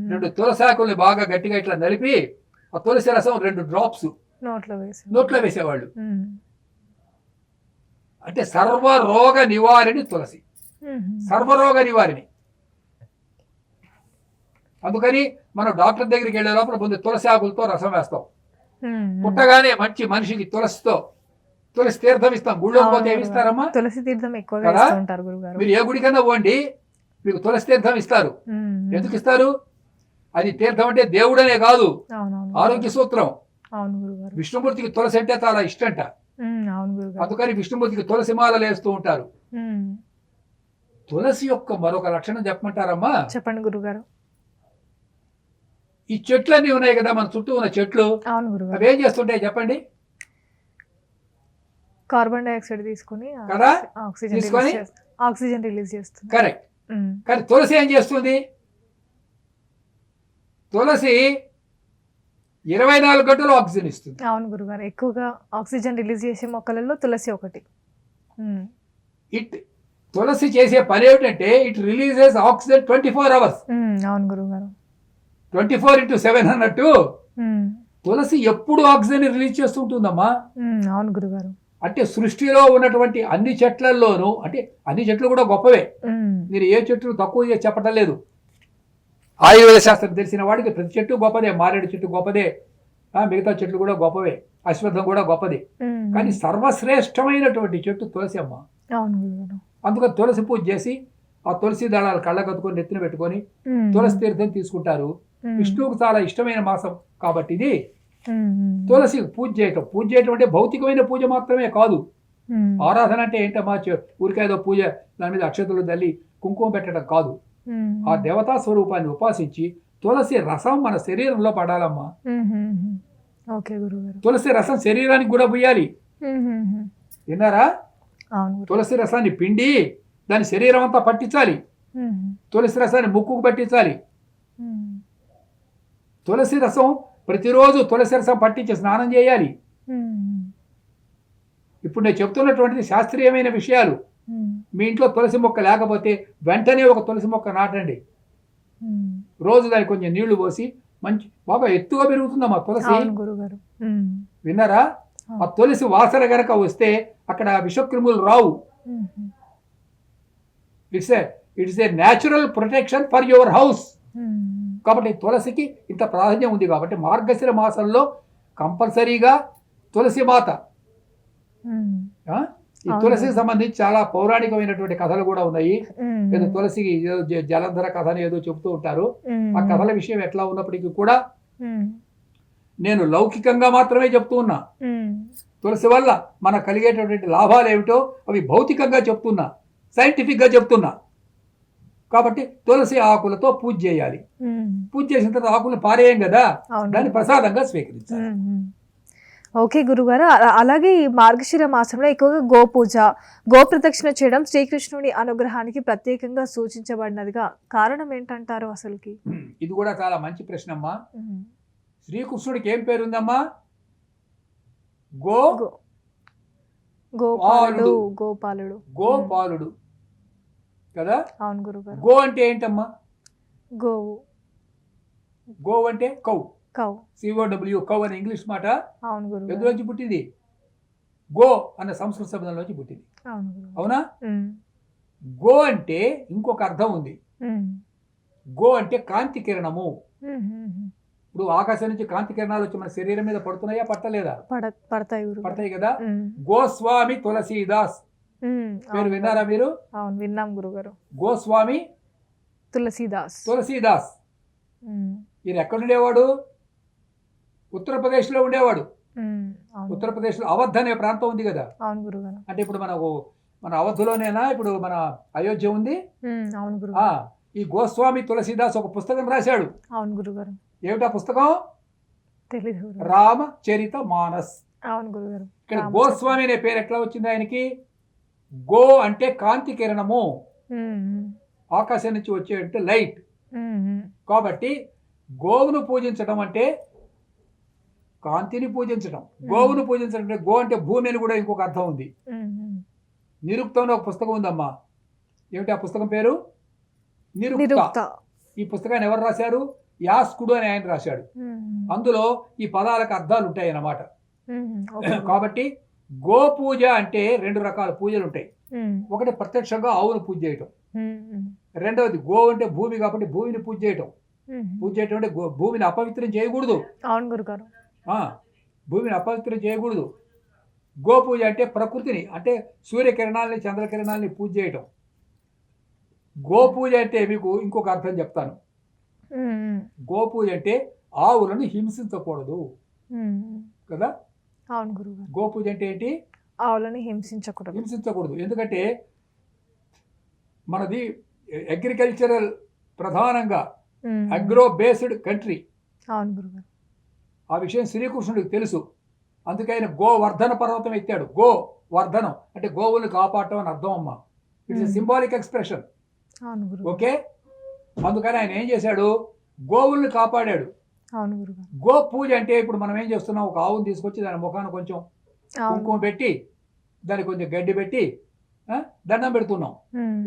2 తులసాకుల్ని బాగా గట్టిగా ఇట్లా నలిపి ఆ తులసి రసం 2 డ్రాప్స్ నోట్లో వేసేవాళ్ళు. అంటే సర్వరోగ నివారిణి తులసి, సర్వరోగ నివారిణి. అందుకని మనం డాక్టర్ దగ్గరికి వెళ్ళే లోపల ముందు తులసి ఆకులతో రసం వేస్తాం. పుట్టగానే మంచి మనిషికి తులసి తీర్థం ఇస్తాం. గుళ్ళో పోతే ఏమి ఇస్తారమ్మా? తులసి తీర్థం ఎక్కువగా ఉంటారు గురుగారు. మీరు ఏ గుడికన్నా పోండి, మీకు తులసి తీర్థం ఇస్తారు. ఎందుకు ఇస్తారు? అది తీర్థం అంటే దేవుడనే కాదు, ఆరోగ్య సూత్రం. విష్ణుమూర్తికి తులసి అంటే చాలా ఇష్టంట. అందుకని విష్ణుమూర్తికి తులసి మాలలు వేస్తూ ఉంటారు. తులసి యొక్క మరొక లక్షణం చెప్పమంటారమ్మా? చెప్పండి గురుగారు. ఈ చెట్లన్నీ ఉన్నాయి కదా, మన చుట్టూ ఉన్న చెట్లు, అవి ఏం చేస్తుంటాయి చెప్పండి? కార్బన్ డైఆక్సైడ్ తీసుకుని కదా, ఆక్సిజన్ రిలీజ్ చేస్తుంది. కరెక్ట్. కానీ తులసి ఏం చేస్తుంది? తులసి 24 గంటలు ఆక్సిజన్ ఇస్తుంది. అవును గురుగారు, ఎక్కువగా ఆక్సిజన్ రిలీజ్ చేసే మొక్కలలో తులసి ఒకటి. తులసి చేసే పని ఏమిటంటే ఇట్ రిలీజెస్ ఆక్సిజన్ 24 hours. అవును గురుగారు. 24/7 అన్నట్టు తులసి ఎప్పుడు ఆక్సిజన్ రిలీజ్ చేస్తుంటుందమ్మా. అవును గురుగారు. అంటే సృష్టిలో ఉన్నటువంటి అన్ని చెట్లల్లోనూ, అంటే అన్ని చెట్లు కూడా గొప్పవే, మీరు ఏ చెట్లు తక్కువ చెప్పటం లేదు. ఆయుర్వేద శాస్త్రం తెలిసిన వాడికి ప్రతి చెట్టు గొప్పదే. మారేడు చెట్టు గొప్పదే, మిగతా చెట్లు కూడా గొప్పవే, అశ్వత్థం కూడా గొప్పదే. కానీ సర్వశ్రేష్టమైనటువంటి చెట్టు తులసి అమ్మ. అందుకని తులసి పూజ చేసి ఆ తులసి దళాలు కళ్ళ కత్తుకొని నెత్తిన పెట్టుకొని తులసి తీర్థం తీసుకుంటారు. విష్ణువుకు చాలా ఇష్టమైన మాసం కాబట్టి ఇది తులసి పూజ చేయటం అంటే భౌతికమైన పూజ మాత్రమే కాదు. ఆరాధన అంటే ఏంటమ్మా? ఊరికేదో పూజ, దాని మీద అక్షతలు తల్లి కుంకుమ పెట్టడం కాదు. ఆ దేవతా స్వరూపాన్ని ఉపాసించి తులసి రసం మన శరీరంలో పడాలమ్మా. ఓకే గురుగారు. తులసి రసం శరీరానికి కూడా పోయాలి. విన్నారా? అవును గురు. తులసి రసాన్ని పిండి దాని శరీరం అంతా పట్టించాలి. తులసి రసాన్ని ముక్కుకు పట్టించాలి. తులసి రసం ప్రతిరోజు తులసి రసం పట్టించి స్నానం చేయాలి. ఇప్పుడు నేను చెప్తున్నటువంటిది శాస్త్రీయమైన విషయాలు. మీ ఇంట్లో తులసి మొక్క లేకపోతే వెంటనే ఒక తులసి మొక్క నాటండి. రోజు దానికి కొంచెం నీళ్లు పోసి మంచి బాగా ఎత్తుగా పెరుగుతుందమ్మా తులసి. గురుగారు. విన్నారా? ఆ తులసి వాసన గనక వస్తే అక్కడ విషక్రిములు రావు. It's a natural protection for your house. కాబట్టి తులసికి ఇంత ప్రాధాన్యం ఉంది. కాబట్టి మార్గశిర మాసంలో కంపల్సరీగా తులసి మాత, ఈ తులసికి సంబంధించి చాలా పౌరాణికమైనటువంటి కథలు కూడా ఉన్నాయి. ఏదో తులసికి జలంధర కథ అని ఏదో చెబుతూ ఉంటారు. ఆ కథల విషయం ఎట్లా ఉన్నప్పటికీ కూడా నేను లౌకికంగా మాత్రమే చెప్తూ ఉన్నా. తులసి వల్ల మనకు కలిగేటటువంటి లాభాలు ఏమిటో అవి భౌతికంగా చెప్తున్నా, సైంటిఫిక్ గా చెప్తున్నా. కాబట్టి తులసి ఆకులతో పూజ చేయాలి. పూజ చేసిన తర్వాత ఆకులను పారేయం కదా, దాన్ని ప్రసాదంగా స్వీకరించాలి. ఓకే గురుగారు. అలాగే ఈ మార్గశిర మాసంలో ఎక్కువగా గోపూజ, గోప్రదక్షిణ చేయడం శ్రీకృష్ణుని అనుగ్రహానికి ప్రత్యేకంగా సూచించబడినదిగా. కారణం ఏంటంటారు అసలుకి? ఇది కూడా చాలా మంచి ప్రశ్న అమ్మా. శ్రీకృష్ణుడికి ఏం పేరుందమ్మా? గోపాలుడు. గోపాలుడు గోపాలుడు కదా. అవును గురుగారు. గో అంటే ఏంటమ్మా? గోవు. గో అంటే కౌ. కౌ. COW కౌ అనే ఇంగ్లీష్ మాట. అవును గురుగారు. ఎందులోంచి పుట్టింది? గో అన్న సంస్కృత శబ్దంలోంచి పుట్టింది. అవునా? గో అంటే ఇంకొక అర్థం ఉంది. గో అంటే కాంతి కిరణము. ఇప్పుడు ఆకాశం నుంచి కాంతి కిరణాలు వచ్చి మన శరీరం మీద పడుతున్నాయా, పట్టలేదా? పడతాయి కదా. గోస్వామి తులసీదాస్ పేరు విన్నారా మీరు? అవును విన్నాం గురుగారు. గోస్వామి తులసీదాస్ ఈయన ఎక్కడుండేవాడు? ఉత్తరప్రదేశ్ లో ఉండేవాడు. ఉత్తరప్రదేశ్ లో అవధ్ అనే ప్రాంతం ఉంది కదా. అవును గురుగారు. అంటే ఇప్పుడు మన అవధులోనేనా ఇప్పుడు మన అయోధ్య ఉంది. అవును గురుగారు. ఈ గోస్వామి తులసీదాస్ ఒక పుస్తకం రాశాడు. అవును గురుగారు. ఏమిటా పుస్తకం? తెలీదు. రామచరిత మానస్. అవును గురుగారు. ఇక్కడ గోస్వామి అనే పేరు ఎట్లా వచ్చింది ఆయనకి? గో అంటే కాంతి కిరణము, ఆకాశం నుంచి వచ్చే లైట్. కాబట్టి గోవును పూజించడం అంటే కాంతిని పూజించడం. గోవును పూజించడం అంటే గో అంటే భూమి అని కూడా ఇంకొక అర్థం ఉంది. నిరుక్తంలో ఒక పుస్తకం ఉందమ్మా. ఏమిటి ఆ పుస్తకం పేరు? నిరుక్త. ఈ పుస్తకాన్ని ఎవరు రాశారు? యాస్కుడు అని ఆయన రాశాడు. అందులో ఈ పదాలకు అర్థాలు ఉంటాయి అన్నమాట. కాబట్టి గో పూజ అంటే 2 రకాల పూజలు ఉంటాయి. ఒకటి ప్రత్యక్షంగా ఆవును పూజ చేయటం. రెండవది గో అంటే భూమి కాబట్టి భూమిని పూజ చేయటం. పూజ చేయటం అంటే భూమిని అపవిత్రం చేయకూడదు. అవును గురుగారు. భూమిని అపవిత్రం చేయకూడదు. గో పూజ అంటే ప్రకృతిని, అంటే సూర్యకిరణాలని చంద్రకిరణాలని పూజ చేయటం. గో పూజ అంటే మీకు ఇంకొక అర్థం చెప్తాను. గో పూజ అంటే ఆవులను హింసించకూడదు కదా. అవును గురుగారు. గో పూజ అంటే ఏంటి? ఆవులను హింసించకూడదు. ఎందుకంటే మనది అగ్రికల్చరల్ ప్రధానంగా అగ్రో బేస్డ్ కంట్రీ. అవును గురుగారు. ఆ విషయం శ్రీకృష్ణుడికి తెలుసు. అందుకైన గోవర్ధన పర్వతం ఎత్తాడు. గో వర్ధనం అంటే గోవులను కాపాడటం అని అర్థం అమ్మా. It's symbolic expression. ఓకే. అందుకని ఆయన ఏం చేశాడు? గోవుల్ని కాపాడాడు. అవును గురుగారు. గో పూజ అంటే ఇప్పుడు మనం ఏం చేస్తున్నాం? ఒక ఆవును తీసుకొచ్చి దాని ముఖాన్ని కొంచెం కుంకుమ పెట్టి దానికి కొంచెం గడ్డి పెట్టి దండం పెడుతున్నాం.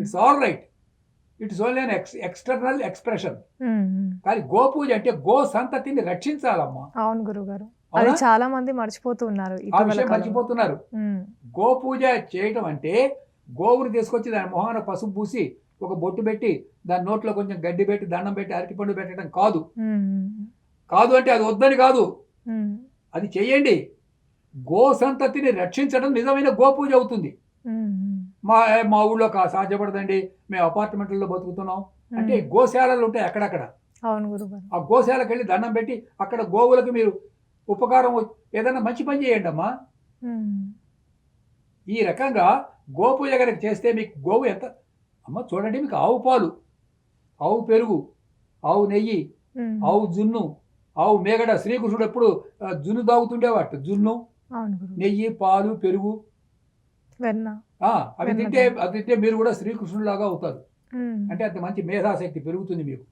It's all right. It's only an external expression. కానీ గో పూజ అంటే గో సంతతిని రక్షించాలమ్మా. అవును గురుగారు. అది చాలా మంది మర్చిపోతున్నారు. ఆ విషయం మర్చిపోతున్నారు. గో పూజ చేయటం అంటే గోవుని తీసుకొచ్చి దాని మొహాన పసుపు పూసి ఒక బొట్టు పెట్టి దాని నోట్లో కొంచెం గడ్డి పెట్టి దండం పెట్టి అరటిపండు పెట్టడం కాదు. కాదు అంటే అది వద్దని కాదు, అది చెయ్యండి. గో సంతతిని రక్షించడం నిజమైన గో పూజ అవుతుంది. మా ఊళ్ళో సాధ్యపడదండి, మేము అపార్ట్మెంట్లలో బతుకుతున్నాం అంటే గోశాలలు ఉంటాయి అక్కడక్కడ. ఆ గోశాలకు వెళ్ళి దండం పెట్టి అక్కడ గోవులకు మీరు ఉపకారం ఏదైనా మంచి పని చేయండి అమ్మా. ఈ రకంగా గో పూజ కనుక చేస్తే మీకు గోవు ఎంత అమ్మ చూడండి, మీకు ఆవు పాలు, ఆవు పెరుగు, ఆవు నెయ్యి, ఆవు జున్ను, ఆవు మేగడ. శ్రీకృష్ణుడు ఎప్పుడు జున్ను తాగుతుండేవాడు. జున్ను, అవును గురువు. నెయ్యి, పాలు, పెరుగు, వెన్న. అవి వెన్న తింటే అది తింటే మీరు కూడా శ్రీకృష్ణులాగా అవుతారు. ఉమ్, అంటే అంత మంచి మేధాశక్తి పెరుగుతుంది మీకు.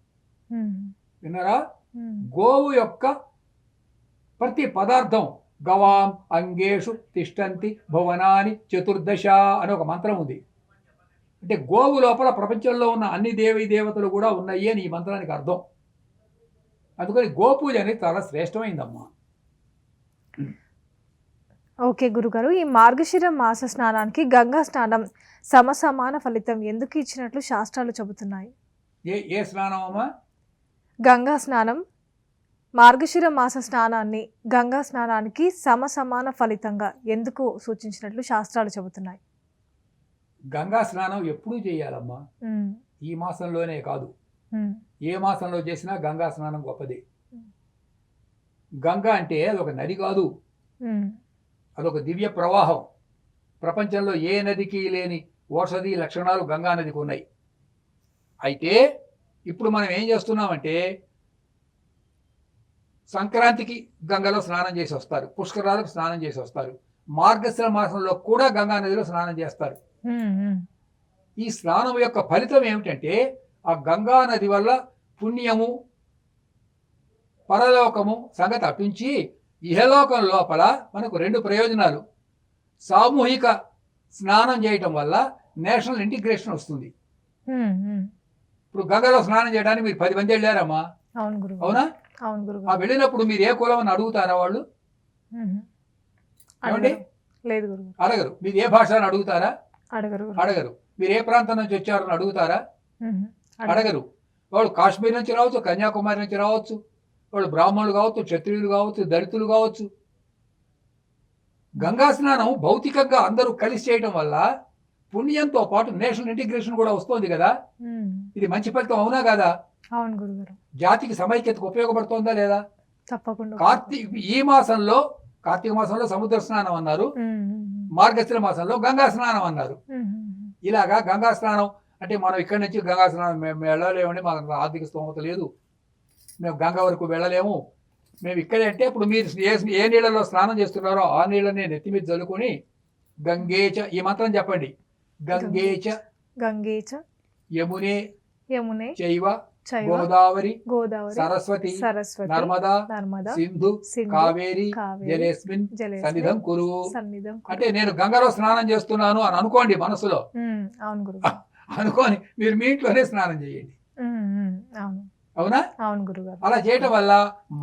ఉమ్, విన్నారా? ఉమ్, గోవు యొక్క ప్రతి పదార్థం, గవాం అంగేషు తిష్టంతి భువనాని చతుర్దశ అనే ఒక మంత్రం ఉంది. అంటే గోవు లోపల ప్రపంచంలో ఉన్న అన్ని దేవీ దేవతలు కూడా ఉన్నాయి అని ఈ మంత్రానికి అర్థం. అందుకని గోపూజ అనేది చాలా శ్రేష్టమైందమ్మా. ఓకే గురుగారు, ఈ మార్గశిర మాస స్నానానికి గంగా స్నానం సమసమాన ఫలితం ఎందుకు ఇచ్చినట్లు శాస్త్రాలు చెబుతున్నాయి? ఏ స్నానం అమ్మా? గంగా స్నానం, మార్గశిర మాస స్నానాన్ని గంగా స్నానానికి సమసమాన ఫలితంగా ఎందుకు సూచించినట్లు శాస్త్రాలు చెబుతున్నాయి? గంగా స్నానం ఎప్పుడూ చేయాలమ్మా. ఉమ్, ఈ మాసంలోనే కాదు, ఉమ్, ఏ మాసంలో చేసినా గంగా స్నానం గొప్పది. గంగా అంటే అదొక నది కాదు, ఉమ్, అదొక దివ్య ప్రవాహం. ప్రపంచంలో ఏ నదికి లేని ఔషధి లక్షణాలు గంగా నదికి ఉన్నాయి. అయితే ఇప్పుడు మనం ఏం చేస్తున్నామంటే, సంక్రాంతికి గంగలో స్నానం చేసి వస్తారు, పుష్కరాలకు స్నానం చేసి వస్తారు, మార్గశిర మాసంలో కూడా గంగా నదిలో స్నానం చేస్తారు. ఉమ్, ఉమ్, ఈ స్నానం యొక్క ఫలితం ఏమిటంటే, ఆ గంగా నది వల్ల పుణ్యము, పరలోకము సంగతి అటుంచి ఇహలోకం లోపల మనకు 2 ప్రయోజనాలు. సామూహిక స్నానం చేయటం వల్ల నేషనల్ ఇంటిగ్రేషన్ వస్తుంది. ఉమ్, ఉమ్. ఇప్పుడు గంగలో స్నానం చేయడానికి మీరు 10 మంది వెళ్ళారమ్మా, అవును గురువు. అవునా? అవును గురువు. ఆ వెళ్ళినప్పుడు మీరు ఏ కులం అని అడుగుతారా వాళ్ళు? ఉమ్, ఏమండి? అడగరు. లేదు గురువు. అడగరు. మీరు ఏ భాష అని అడుగుతారా? అడగరు గురువు. అడగరు. మీరు ఏ ప్రాంతం నుంచి వచ్చారని అడుగుతారా? ఉమ్, అడగరు. వాళ్ళు కాశ్మీర్ నుంచి రావచ్చు, కన్యాకుమారి నుంచి రావచ్చు, వాళ్ళు బ్రాహ్మణులు కావచ్చు, క్షత్రియులు కావచ్చు, దళితులు కావచ్చు. గంగా స్నానం భౌతికంగా అందరూ కలిసి చేయటం వల్ల పుణ్యంతో పాటు నేషనల్ ఇంటిగ్రేషన్ కూడా వస్తుంది కదా. ఉమ్, ఇది మంచి ఫలితం అవునా కదా? అవును గురుగారు. జాతికి సమైక్యతకు ఉపయోగపడుతుందా లేదా? తప్పకుండా. ఈ మాసంలో, కార్తీక మాసంలో సముద్ర స్నానం అన్నారు, ఉమ్, ఉమ్, మార్గశిర మాసంలో గంగా స్నానం అన్నారు. ఉమ్, ఉమ్, ఇలాగా గంగా స్నానం అంటే మనం ఇక్కడి నుంచి గంగా స్నానం మేము వెళ్ళలేమండి, మాకు ఆర్థిక స్తోమత లేదు, మేము గంగా వరకు వెళ్ళలేము, మేము ఇక్కడే అంటే, ఇప్పుడు మీరు ఏ నీళ్ళలో స్నానం చేస్తున్నారో ఆ నీళ్ళని నెత్తి మీద చల్లుకొని గంగేచ ఈ మంత్రం చెప్పండి. గంగేచ గంగేచ యమునే యమునే చైవ చైవ గోదావరి గోదావరి సరస్వతి సరస్వతి నర్మదా నర్మదా సింధు సింధు కావేరి కావేరి జలేస్మిన్ జలేస్మిన్ సన్నిధం కురు. సన్నిధం కురు. అంటే నేను గంగలో స్నానం చేస్తున్నాను అని అనుకోండి మనసులో. ఉమ్, అవును గురువు. అనుకోని మీరు మీ ఇంట్లోనే స్నానం చేయండి. ఉమ్, ఉమ్, అవును. అవునా? అవును గురుగారు. అలా చేయటం వల్ల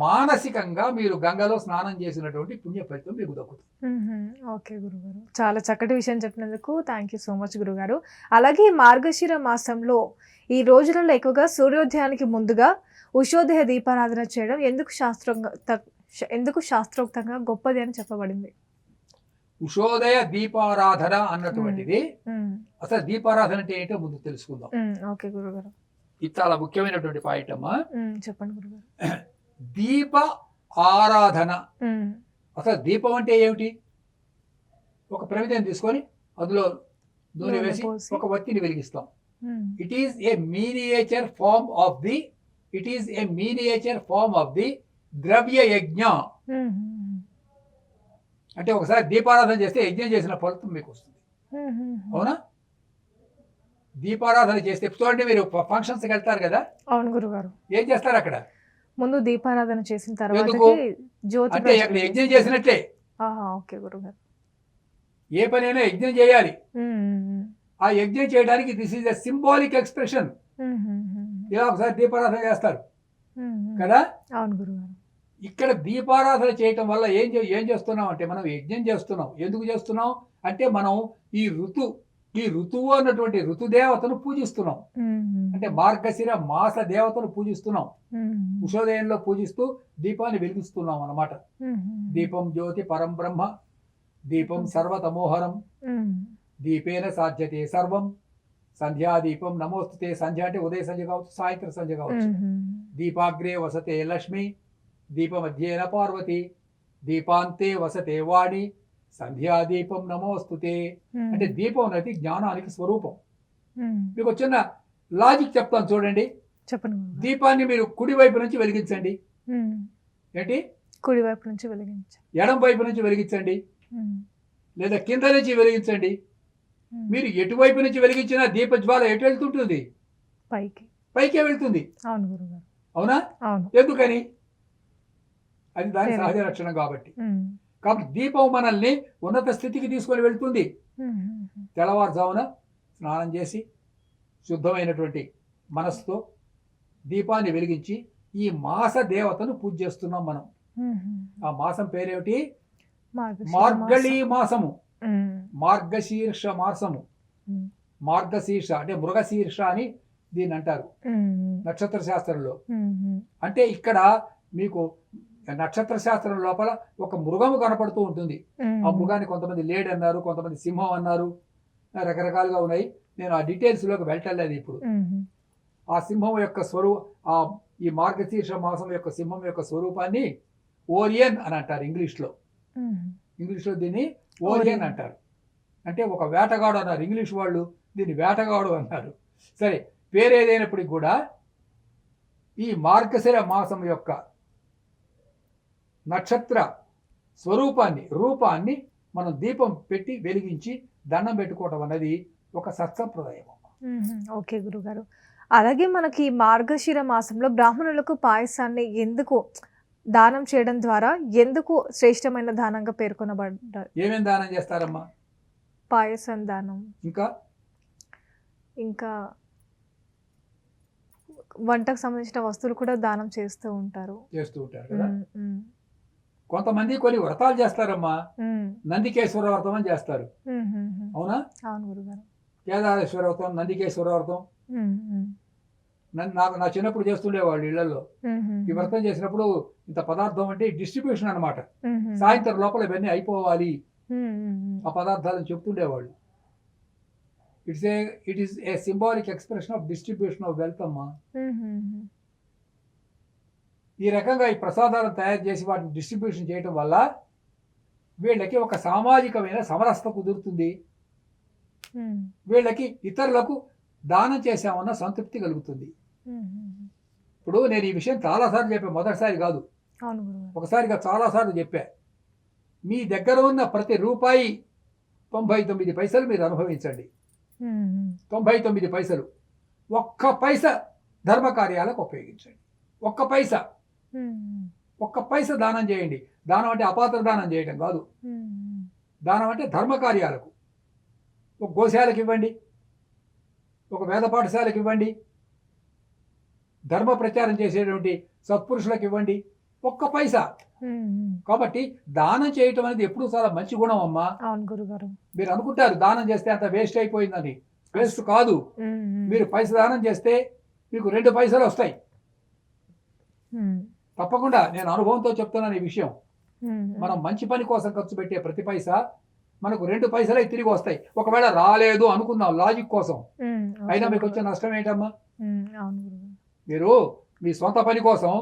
మానసికంగా మీరు గంగలో స్నానం చేసినటువంటి పుణ్య ఫలితం మీకు దక్కుతుంది. ఓకే గురుగారు, చాలా చక్కటి విషయం చెప్పినందుకు థ్యాంక్ యూ సో మచ్ గురుగారు. అలాగే ఈ మార్గశిర మాసంలో ఈ రోజులలో ఎక్కువగా సూర్యోదయానికి ముందుగా ఉషోదయ దీపారాధన చేయడం ఎందుకు శాస్త్రోక్తంగా గొప్పది అని చెప్పబడింది? ఉషోదయ దీపారాధన అన్నటువంటిది, ఉమ్, అసలు దీపారాధన అంటే ఏంటో ముందు తెలుసుకుందాం. ఓకే గురుగారు. ఇది చాలా ముఖ్యమైనటువంటి పాయింట్ అమ్మా. చెప్పండి గురుగారు. దీప ఆరాధన. ఉమ్, అసలు దీపం అంటే ఏమిటి? ఒక ప్రమిదను తీసుకొని అందులో నూనె నూనె వేసి పోసి. ఒక వత్తిని వెలిగిస్తాం. Um, it is a miniature form of the dravya yajna. ఉమ్, అంటే ఒకసారి దీపారాధన చేస్తే యజ్ఞం చేసిన ఫలితం మీకు వస్తుంది. అవునా? దీపారాధన చేస్తే చూడండి, మీరు ఫంక్షన్స్కి వెళ్తారు కదా, అవును గురుగారు. ఏం చేస్తారు అక్కడ? ముందు దీపారాధన చేసిన తర్వాత ఎందుకు? జ్యోతి అంటే అక్కడ యజ్ఞం చేసినట్లే. ఓకే గురుగారు. ఏ పనైనా యజ్ఞం చేయాలి. ఉమ్, ఉమ్, ఆ యజ్ఞం చేయడానికి this is a symbolic expression. Um, um, um, ఇలా ఒకసారి దీపారాధన చేస్తారు ఉమ్, ఉమ్. కదా. అవును గురుగారు. ఇక్కడ దీపారాధన చేయటం వల్ల ఏం చేస్తున్నాం అంటే, మనం యజ్ఞం చేస్తున్నాం. ఎందుకు చేస్తున్నాం అంటే, మనం ఈ ఋతువు అన్నటువంటి ఋతుదేవతను పూజిస్తున్నాం. అంటే మార్గశిర మాస దేవతను పూజిస్తున్నాం. ఉషోదయంలో పూజిస్తూ దీపాన్ని వెలిగిస్తున్నాం అన్నమాట. దీపం జ్యోతి పరం బ్రహ్మ, దీపం సర్వతమోహరం, దీపేన సాధ్యతే సర్వం, సంధ్యాదీపం నమోస్తుతే. సంధ్య అంటే ఉదయ సంధ్య కావచ్చు, సాయంత్రం సంధ్య కావచ్చు. దీపాగ్రే వసతే లక్ష్మి, దీపమధ్యేన పార్వతి, దీపాంతే వసతే వాణి, సంధ్యాదీపం నమోస్తుతే. అంటే దీపం అనేది జ్ఞానానికి స్వరూపం. మీకు చిన్న లాజిక్ చెప్తాను చూడండి. చెప్పండి గురుగారు. దీపాన్ని మీరు కుడి వైపు నుంచి వెలిగించండి. ఉమ్. ఏంటి? కుడి వైపు నుంచి వెలిగించాలి. ఎడం వైపు నుంచి వెలిగించండి, ఉమ్. లేదా కింద నుంచి వెలిగించండి. ఉమ్. మీరు ఎటువైపు నుంచి వెలిగించినా దీపజ్వాల ఎటు వెళ్తుంటుంది? పైకి. పైకే వెళ్తుంది. అవును గురుగారు. అవునా? అవును. ఎందుకని? అది దాని తెలియదు. సహజ లక్షణం కాబట్టి. ఉమ్. కాబట్టి దీపం మనల్ని ఉన్నత స్థితికి తీసుకొని వెళ్తుంది. ఉమ్. ఉమ్. తెల్లవారుజామున స్నానం చేసి శుద్ధమైనటువంటి మనస్సుతో దీపాన్ని వెలిగించి ఈ మాస దేవతను పూజ చేస్తున్నాం మనం. ఉమ్. ఆ మాసం పేరేమిటి? మార్గశిర మార్గళీ మాసం. మాసము, ఉమ్. మార్గశీర్ష మాసము. ఉమ్. మార్గశీర్ష అంటే మృగశీర్ష అని దీన్ని అంటారు ఉమ్. నక్షత్ర శాస్త్రంలో. ఉమ్. అంటే ఇక్కడ మీకు నక్షత్ర శాస్త్రం లోపల ఒక మృగము కనపడుతూ ఉంటుంది. ఉమ్. ఆ మృగాన్ని కొంతమంది లేడి అన్నారు, కొంతమంది సింహం అన్నారు, రకరకాలుగా ఉన్నాయి. నేను ఆ డీటెయిల్స్లోకి వెళ్ళలేదు ఇప్పుడు. ఉమ్. ఆ సింహం యొక్క ఈ మార్గశీర్ష మాసం యొక్క సింహం యొక్క స్వరూపాన్ని ఓరియన్ అని అంటారు ఇంగ్లీష్లో. ఉమ్. ఇంగ్లీష్లో దీన్ని ఓరియన్ అంటారు. అంటే ఒక వేటగాడు అన్నారు ఇంగ్లీష్ వాళ్ళు, దీన్ని వేటగాడు అన్నారు. సరే, పేరేదైనప్పటికీ కూడా ఈ మార్గశిర మాసం యొక్క నక్షత్ర స్వరూపాన్ని, రూపాన్ని మనం దీపం పెట్టి వెలిగించి దండం పెట్టుకోవటం అన్నది ఒక సత్సంప్రదాయం. ఓకే గురుగారు. అలాగే మనకి మార్గశిర మాసంలో బ్రాహ్మణులకు పాయసాన్ని ఎందుకు దానం చేయడం ద్వారా ఎందుకు శ్రేష్టమైన దానంగా పేర్కొనబడ్డారు? ఏమేం దానం చేస్తారమ్మా? పాయసం దానం, ఇంకా వంటకు సంబంధించిన వస్తువులు కూడా దానం చేస్తూ ఉంటారు కదా. కొంతమంది కొన్ని వ్రతాలు చేస్తారమ్మా. నందికేశ్వర వ్రతం అని చేస్తారు. అవునా? అవును గురుగారు. కేదారేశ్వర వ్రతం, నందికేశ్వర వ్రతం నా చిన్నప్పుడు చేస్తుండేవాళ్ళు ఇళ్లలో. ఈ వ్రతం చేసినప్పుడు ఇంత పదార్థం అంటే డిస్ట్రిబ్యూషన్ అన్నమాట. సాయంత్రం లోపల ఇవన్నీ అయిపోవాలి ఆ పదార్థాలను చెప్తుండేవాళ్ళు. It is a symbolic expression of distribution of wealth అమ్మా. ఈ రకంగా ఈ ప్రసాదాలను తయారు చేసి వాటిని డిస్ట్రిబ్యూషన్ చేయటం వల్ల వీళ్ళకి ఒక సామాజికమైన సమరసత కుదురుతుంది. వీళ్ళకి ఇతరులకు దానం చేశామన్న సంతృప్తి కలుగుతుంది. ఇప్పుడు నేను ఈ విషయం చాలాసార్లు చెప్పాను, మొదటిసారి కాదు, ఒకసారిగా చాలాసార్లు చెప్పా. మీ దగ్గర ఉన్న ప్రతి రూపాయి 99 పైసలు మీరు అనుభవించండి. 99 పైసలు, ఒక్క పైసా ధర్మ కార్యాలకు ఉపయోగించండి. ఒక్క పైసా దానం చేయండి. దానం అంటే అపాత్ర దానం చేయడం కాదు. దానం అంటే ధర్మ కార్యాలకు. ఒక గోశాలకు ఇవ్వండి, ఒక వేద పాఠశాలకు ఇవ్వండి, ధర్మ ప్రచారం చేసేటువంటి సత్పురుషులకు ఇవ్వండి, ఒక్క పైసా. కాబట్టి దానం చేయటం అనేది ఎప్పుడు చాలా మంచి గుణం అమ్మా. అవును గురుగారు. మీరు అనుకుంటారు దానం చేస్తే అంత వేస్ట్ అయిపోయిందని. వేస్ట్ కాదు. మీరు పైసా దానం చేస్తే మీకు 2 పైసలు వస్తాయి. తప్పకుండా నేను అనుభవంతో చెప్తున్నాను ఈ విషయం. మనం మంచి పని కోసం ఖర్చు పెట్టే ప్రతి పైసా మనకు 2 పైసలే తిరిగి వస్తాయి. ఒకవేళ రాలేదు అనుకుందాం లాజిక్ కోసం, అయినా మీకు వచ్చే నష్టం ఏంటమ్మా? మీరు మీ సొంత పని కోసం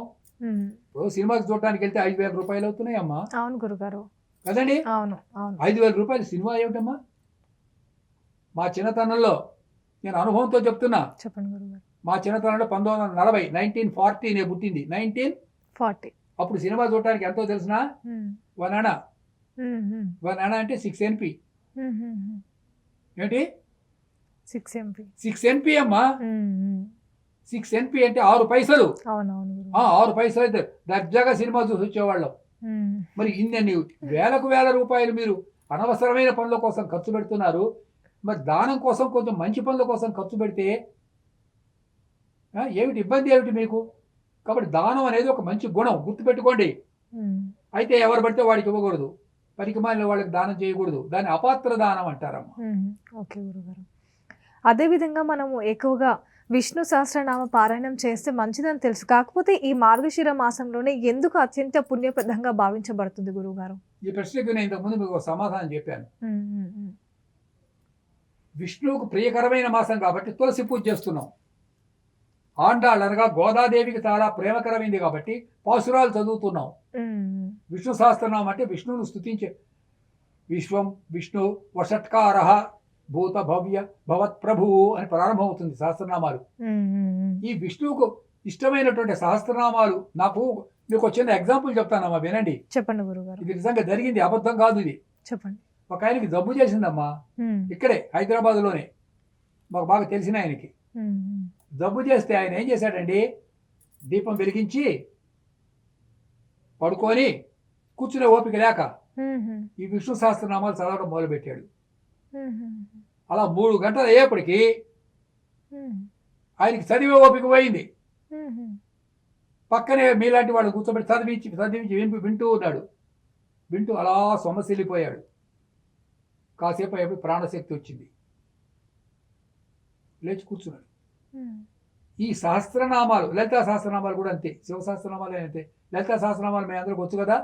ఇప్పుడు సినిమాకి చూడటానికి వెళ్తే 5,000 రూపాయలు అవుతున్నాయి అమ్మా. అవును గురుగారు. కదండి? 5,000 రూపాయలు సినిమా ఏమిటమ్మా? మా చిన్నతనంలో నేను అనుభవంతో చెప్తున్నా. చెప్పండి గురుగారు. మా చిన్నతనంలో 1940 1940 నే పుట్టింది. 1940 అప్పుడు సినిమా చూడటానికి ఎంతో తెలిసినా 1 అణ. 1 అణ అంటే 6 NP. ఏంటి? 6 NP అమ్మా. 6 NP అంటే 6 పైసలు. 6 పైసలు అయితే దర్జాగా సినిమా చూసి వచ్చేవాళ్ళం. మరి ఇన్ని వేల రూపాయలు మీరు అనవసరమైన పనుల కోసం ఖర్చు పెడుతున్నారు. మరి దానం కోసం, కొంచెం మంచి పనుల కోసం ఖర్చు పెడితే ఏమిటి ఇబ్బంది ఏమిటి మీకు? కాబట్టి దానం అనేది ఒక మంచి గుణం, గుర్తుపెట్టుకోండి. అయితే ఎవరు పడితే వాడికి ఇవ్వకూడదు, పనికి మాలిన వాళ్ళకి దానం చేయకూడదు. దాన్ని అపాత్ర దానం అంటారమ్మా. ఓకే గురుగారు. అదేవిధంగా మనము ఎక్కువగా విష్ణు సహస్రనామ పారాయణం చేస్తే మంచిదని తెలుసు. కాకపోతే ఈ మార్గశిర మాసంలోనే ఎందుకు అత్యంత పుణ్యప్రదంగా భావించబడుతుంది గురుగారు? ఈ ప్రశ్నకు నేను ఇంతకుముందు మీకు సమాధానం చెప్పాను. విష్ణువుకు ప్రియకరమైన మాసం కాబట్టి తులసి పూజ చేస్తున్నాం. ఆండాళ్ళు అనగా గోదాదేవికి చాలా ప్రేమకరమైంది కాబట్టి పాసురాలు చదువుతున్నాం. విష్ణు సహస్రనామం అంటే విష్ణువును స్తుతించే. విశ్వం విష్ణు వషట్కార భూత భవ్య భవత్ ప్రభువు అని ప్రారంభమవుతుంది సహస్రనామాలు. ఈ విష్ణువుకు ఇష్టమైనటువంటి సహస్రనామాలు నాకు మీకు ఒక చిన్న ఎగ్జాంపుల్ చెప్తానమ్మా, వినండి. చెప్పండి గురుగారు. ఇది నిజంగా జరిగింది, అబద్ధం కాదు ఇది. చెప్పండి. ఒక ఆయనకి జబ్బు చేసిందమ్మా, ఇక్కడే హైదరాబాద్లోనే, మాకు బాగా తెలిసిన ఆయనకి జబ్బు చేస్తే ఆయన ఏం చేశాడండి, దీపం వెలిగించి పడుకొని కూర్చునే ఓపిక లేక ఈ విష్ణు సహస్రనామాలు చదవడం మొదలుపెట్టాడు. అలా 3 గంటలు అయ్యేప్పటికీ ఆయనకి చదివే ఓపిక పోయింది. పక్కనే మీలాంటి వాళ్ళు కూర్చోబెట్టి చదివించి వింటూ ఉన్నాడు. వింటూ అలా సొమ్మసిల్లిపోయాడు. కాసేపు అయిపోయి ప్రాణశక్తి వచ్చింది, లేచి కూర్చున్నాడు. ఈ సహస్రనామాలు, లలితా సహస్రనామాలు కూడా అంతే, శివ సహస్రనామాలు అంతే. లలితా సహస్రనామాలు మేము అందరికి వచ్చు కదా,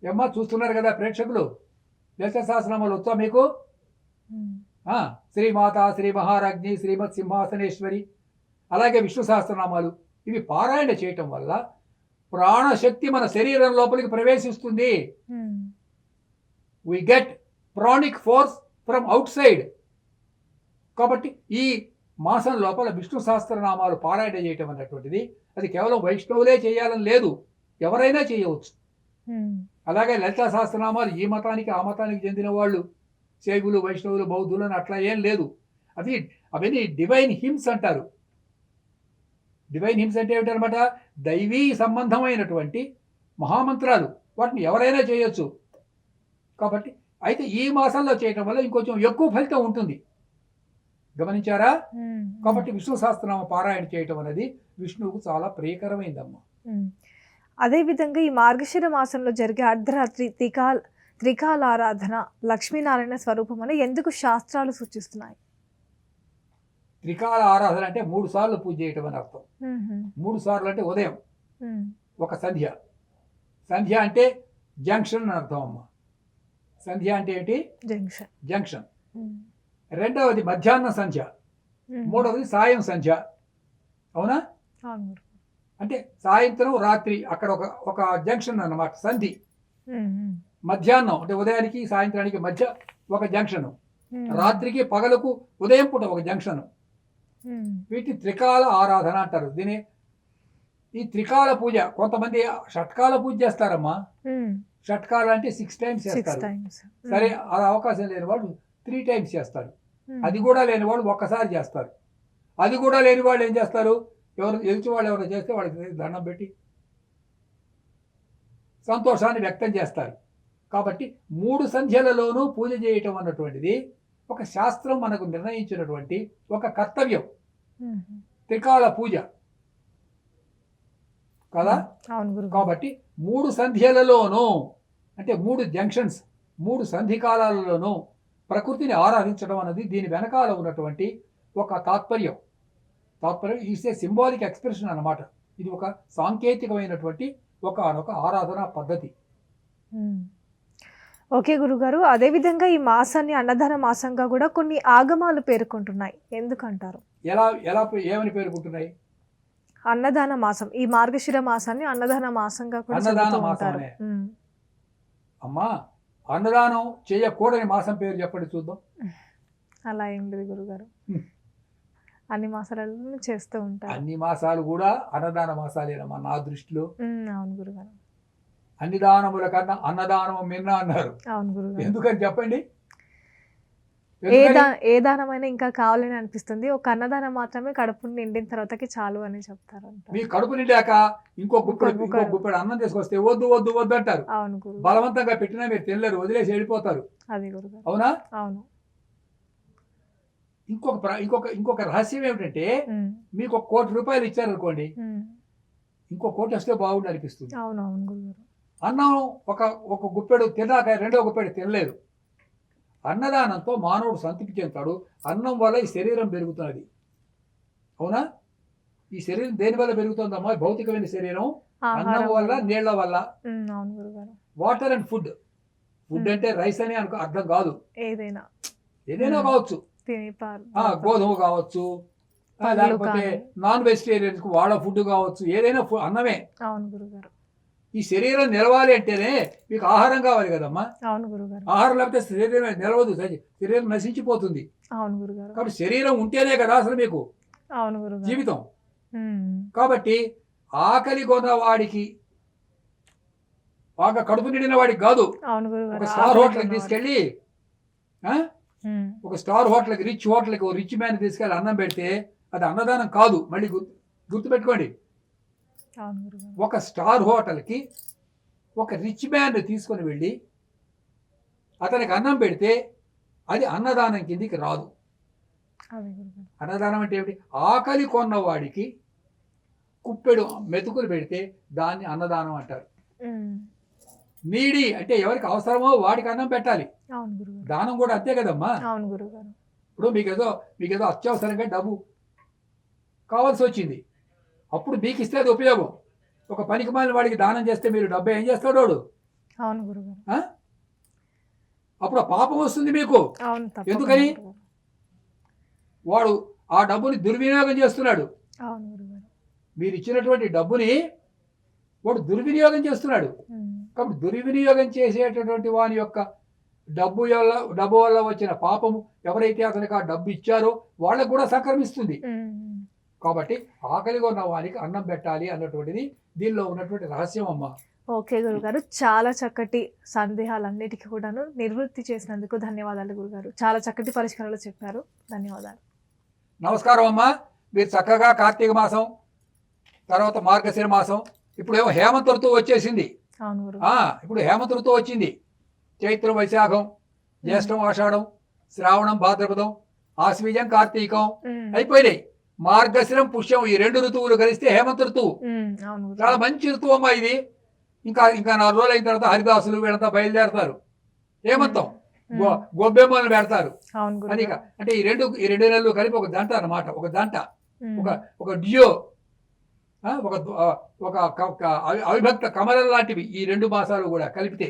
ఏమ్మా చూస్తున్నారు కదా ప్రేక్షకులు, లలితా సహస్రనామాలు వచ్చా మీకు? శ్రీమాత, శ్రీ మహారాజ్ఞి, శ్రీమత్ సింహాసనేశ్వరి, అలాగే విష్ణు సహస్రనామాలు, ఇవి పారాయణ చేయటం వల్ల ప్రాణశక్తి మన శరీరం లోపలికి ప్రవేశిస్తుంది. We get pranic force from outside. కాబట్టి ఈ మాసం లోపల విష్ణు సహస్రనామాలు పారాయణ చేయటం అన్నటువంటిది అది కేవలం వైష్ణవులే చేయాలని లేదు, ఎవరైనా చేయవచ్చు. అలాగే లలితా సహస్రనామాలు ఈ మతానికి ఆ మతానికి చెందిన వాళ్ళు, శైవులు, వైష్ణవులు, బౌద్ధులు అని అట్లా ఏం లేదు. అవన్నీ డివైన్ హిమ్స్ అంటారు. డివైన్ హిమ్స్ అంటే ఏమిటనమాట, దైవీ సంబంధమైనటువంటి మహామంత్రాలు, వాటిని ఎవరైనా చేయొచ్చు. కాబట్టి అయితే ఈ మాసంలో చేయటం వల్ల ఇంకొంచెం ఎక్కువ ఫలితం ఉంటుంది, గమనించారా? కాబట్టి విష్ణు సహస్రనామ పారాయణ చేయటం అనేది విష్ణువుకు చాలా ప్రియకరమైందమ్మా. అదేవిధంగా ఈ మార్గశిర మాసంలో జరిగే అర్ధరాత్రి త్రికాలారాధన లక్ష్మీనారాయణ స్వరూపం అని ఎందుకు శాస్త్రాలు సూచిస్తున్నాయి? త్రికాల ఆరాధన అంటే 3 సార్లు పూజ చేయటం అని అర్థం. 3 సార్లు అంటే ఉదయం ఒక సంధ్య, సంధ్య అంటే జంక్షన్ అని అర్థం అమ్మ. సంధ్య అంటే ఏంటి? జంక్షన్. రెండవది మధ్యాహ్న సంధ్య, మూడవది సాయం సంధ్య. అవునా? అంటే సాయంత్రం రాత్రి అక్కడ ఒక జంక్షన్ అన్నమాట, సంధి. మధ్యాహ్నం అంటే ఉదయానికి సాయంత్రానికి మధ్య ఒక జంక్షన్, రాత్రికి పగలకు ఉదయం పూట ఒక జంక్షన్. వీటిని త్రికాల ఆరాధన అంటారు. ఈ త్రికాల పూజ, కొంతమంది షట్కాల పూజ చేస్తారమ్మా. షట్కాలు అంటే 6 times చేస్తారు. సరే, అది అవకాశం లేని వాళ్ళు 3 times చేస్తారు. అది కూడా లేని వాళ్ళు ఒక్కసారి చేస్తారు. అది కూడా లేని వాళ్ళు ఏం చేస్తారు, ఎదుటి వాళ్ళు ఎవరు చేస్తే వాళ్ళకి దండం పెట్టి సంతోషాన్ని వ్యక్తం చేస్తారు. కాబట్టి 3 సంధ్యలలోనూ పూజ చేయటం అన్నటువంటిది ఒక శాస్త్రం మనకు నిర్ణయించినటువంటి ఒక కర్తవ్యం, త్రికాల పూజ కదా. కాబట్టి 3 సంధ్యలలోనూ అంటే 3 జంక్షన్స్, 3 సంధికాలాలలోనూ ప్రకృతిని ఆరాధించడం అనేది దీని వెనకాల ఉన్నటువంటి ఒక తాత్పర్యం. ఈస్ ఏ సింబాలిక్ ఎక్స్ప్రెషన్ అన్నమాట. ఇది ఒక సాంకేతికమైనటువంటి ఒక ఆరాధనా పద్ధతి. ఓకే గురుగారు, అదేవిధంగా ఈ మాసాన్ని అన్నదాన మాసంగా కూడా కొన్ని ఆగమాలు పేర్కొంటున్నాయి, ఎందుకంటారు? ఏమని పేర్కొంటున్నాయి? అన్నదాన మాసం, ఈ మార్గశిర మాసాన్ని అన్నదాన మాసంగా కూడా చెబుతారు. అమ్మా, అన్నదానం చేయకూడని మాసం పేరు చెప్పండి చూద్దాం. అలా ఏం లేదు గురుగారు, అన్ని మాసాలలో చేస్తూ ఉంటారు. అన్ని మాసాలు కూడా అన్నదాన మాసాలేనమ్మా నా దృష్టిలో. అవును గురుగారు, అన్ని దానముల కన్నా అన్నదానము మిన్న అన్నారు. అవును గురుగారు. ఎందుకని చెప్పండి? ఏ దానమైనా ఇంకా కావాలని అనిపిస్తుంది, ఒక అన్నదానం మాత్రమే కడుపు నిండిన తర్వాతకి చాలు అని చెప్తారు. మీ కడుపు నిండాక ఇంకో గుప్పెడు అన్నం తీసుకొస్తే వద్దు వద్దు వద్దు అంటారు. అవును గురు, బలవంతంగా పెట్టినా మీరు తినలేరు, వదిలేసి వెళ్ళిపోతారు. అది గురుగారు. అవునా? అవును. ఇంకొక రహస్యం ఏమిటంటే, మీకు 1 కోటి రూపాయలు ఇచ్చారనుకోండి, ఇంకో 1 కోటి వస్తే బాగుండి అనిపిస్తుంది. అవును అవును గురుగారు. అన్నం ఒక గుప్పెడు తిన్నాక రెండో గుప్పెడు తినలేదు. అన్నదానంతో మానవుడు సంతృప్తి చెందుతాడు. అన్నం వల్ల ఈ శరీరం పెరుగుతున్నది. అవునా? ఈ శరీరం దేని వల్ల పెరుగుతుందమ్మా? భౌతికమైన శరీరం అన్నం వల్ల, నీళ్ల వల్ల. Water and food. ఫుడ్ అంటే రైస్ అని అర్థం కాదు, ఏదైనా కావచ్చు, గోధుమ కావచ్చు, లేకపోతే నాన్ వెజిటేరియన్స్ వాళ్ళ ఫుడ్ కావచ్చు, ఏదైనా అన్నమే. అవును గురుగారు. ఈ శరీరం నిలవాలి అంటేనే మీకు ఆహారం కావాలి కదమ్మా. అవును గురుగారు. ఆహారం లేకపోతే శరీరం నిలవదు, శరీరం నశించిపోతుంది. అవును గురుగారు. కాబట్టి శరీరం ఉంటేనే కదా అసలు మీకు అవును గురుగారు. జీవితం. కాబట్టి ఆకలి కొన్న వాడికి, బాగా కడుపు నిండిన వాడికి కాదు, అవును గురుగారు. ఒక స్టార్ హోటల్కి తీసుకెళ్ళి ఒక స్టార్ హోటల్కి, రిచ్ హోటల్కి, ఒక రిచ్ మ్యాన్ తీసుకెళ్ళి అన్నం పెడితే అది అన్నదానం కాదు. మళ్ళీ గుర్తుపెట్టుకోండి. అవును గురుగారు. ఒక స్టార్ హోటల్కి ఒక రిచ్ మ్యాన్ తీసుకొని వెళ్ళి అతనికి అన్నం పెడితే అది అన్నదానం కిందికి రాదు. అదే గురుగారు. అన్నదానం అంటే ఏమిటి? ఆకలి కొన్నవాడికి కుప్పెడు మెతుకులు పెడితే దాన్ని అన్నదానం అంటారు. నీడి అంటే ఎవరికి అవసరమో వాడికి అన్నం పెట్టాలి. అవును గురుగారు. దానం కూడా అంతే కదమ్మా. అవును గురుగారు. ఇప్పుడు మీకేదో అత్యవసరంగా డబ్బు కావాల్సి వచ్చింది, అప్పుడు మీకు ఇస్తే అది ఉపయోగం. ఒక పనికి మాలిన వాడికి దానం చేస్తే మీరు డబ్బు ఏం చేస్తాడు వాడు? అవును గురుగారు. అప్పుడు ఆ పాపం వస్తుంది మీకు. అవును. ఎందుకని? వాడు ఆ డబ్బుని దుర్వినియోగం చేస్తున్నాడు. అవును గురుగారు. మీరు ఇచ్చినటువంటి డబ్బుని వాడు దుర్వినియోగం చేస్తున్నాడు. కాబట్టి దుర్వినియోగం చేసేటటువంటి వాని యొక్క డబ్బు వల్ల వచ్చిన పాపము ఎవరైతే అతనికి ఆ డబ్బు ఇచ్చారో వాళ్ళకు కూడా సంక్రమిస్తుంది. కాబట్టి ఆకలిగా ఉన్న వారికి అన్నం పెట్టాలి అన్నటువంటిది దీనిలో ఉన్నటువంటి రహస్యం అమ్మా. ఓకే గురుగారు, చాలా చక్కటి సందేహాలన్నిటికీ కూడాను నివృత్తి చేసినందుకు ధన్యవాదాలు గురుగారు. చాలా చక్కటి పరిష్కారాలు చెప్పారు. ధన్యవాదాలు. నమస్కారం అమ్మా. మీరు చక్కగా కార్తీక మాసం, తర్వాత మార్గశిర మాసం, ఇప్పుడేమో హేమంత ఋతువు వచ్చేసింది. అవును గురు. ఇప్పుడు హేమంత ఋతువు వచ్చింది. చైత్రం, వైశాఖం, జ్యేష్టం, ఆషాఢం, శ్రావణం, భాద్రపదం, ఆశ్వీజం, కార్తీకం అయిపోయినాయి. మార్గశిరం, పుష్యం ఈ 2 ఋతువులు కలిస్తే హేమంత ఋతువు. చాలా మంచి ఋతువు అమ్మా ఇది. ఇంకా 4 రోజులు అయిన తర్వాత హరిదాసులు వీళ్ళంతా బయలుదేరతారు. హేమంతం గొబ్బెమ్మలు పెడతారు. అది అంటే ఈ రెండు నెలలు కలిపి ఒక దంట అన్నమాట. ఒక దంట, ఒక డియో, ఒక అవిభక్త కమలం లాంటివి ఈ 2 మాసాలు కూడా కలిపితే.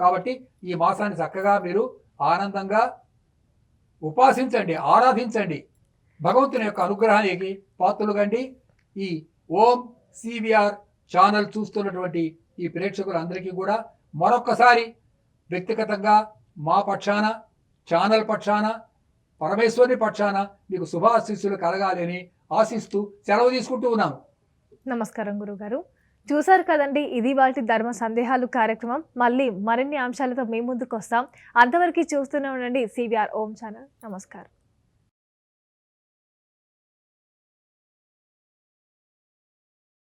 కాబట్టి ఈ మాసాన్ని చక్కగా మీరు ఆనందంగా ఉపాసించండి, ఆరాధించండి. భగవంతుని యొక్క అనుగ్రహానికి పాత్రలు కండి. ఈ ఓం సివిఆర్ ఛానల్ చూస్తున్నటువంటి ఈ ప్రేక్షకులందరికీ కూడా మరొక్కసారి వ్యక్తిగతంగా మా పక్షాన, ఛానల్ పక్షాన, పరమేశ్వరుని పక్షాన మీకు శుభాశీస్సులు కలగాలి అని ఆశిస్తూ సెలవు తీసుకుంటూ ఉన్నాను. నమస్కారం గురుగారు. చూసారు కదండి, ఇది వాటి ధర్మ సందేహాలు కార్యక్రమం. మళ్ళీ మరిన్ని అంశాలతో మీ ముందుకు వస్తాం. అంతవరకు చూస్తూనే ఉండండి సివిఆర్ ఓం ఛానల్. నమస్కారం.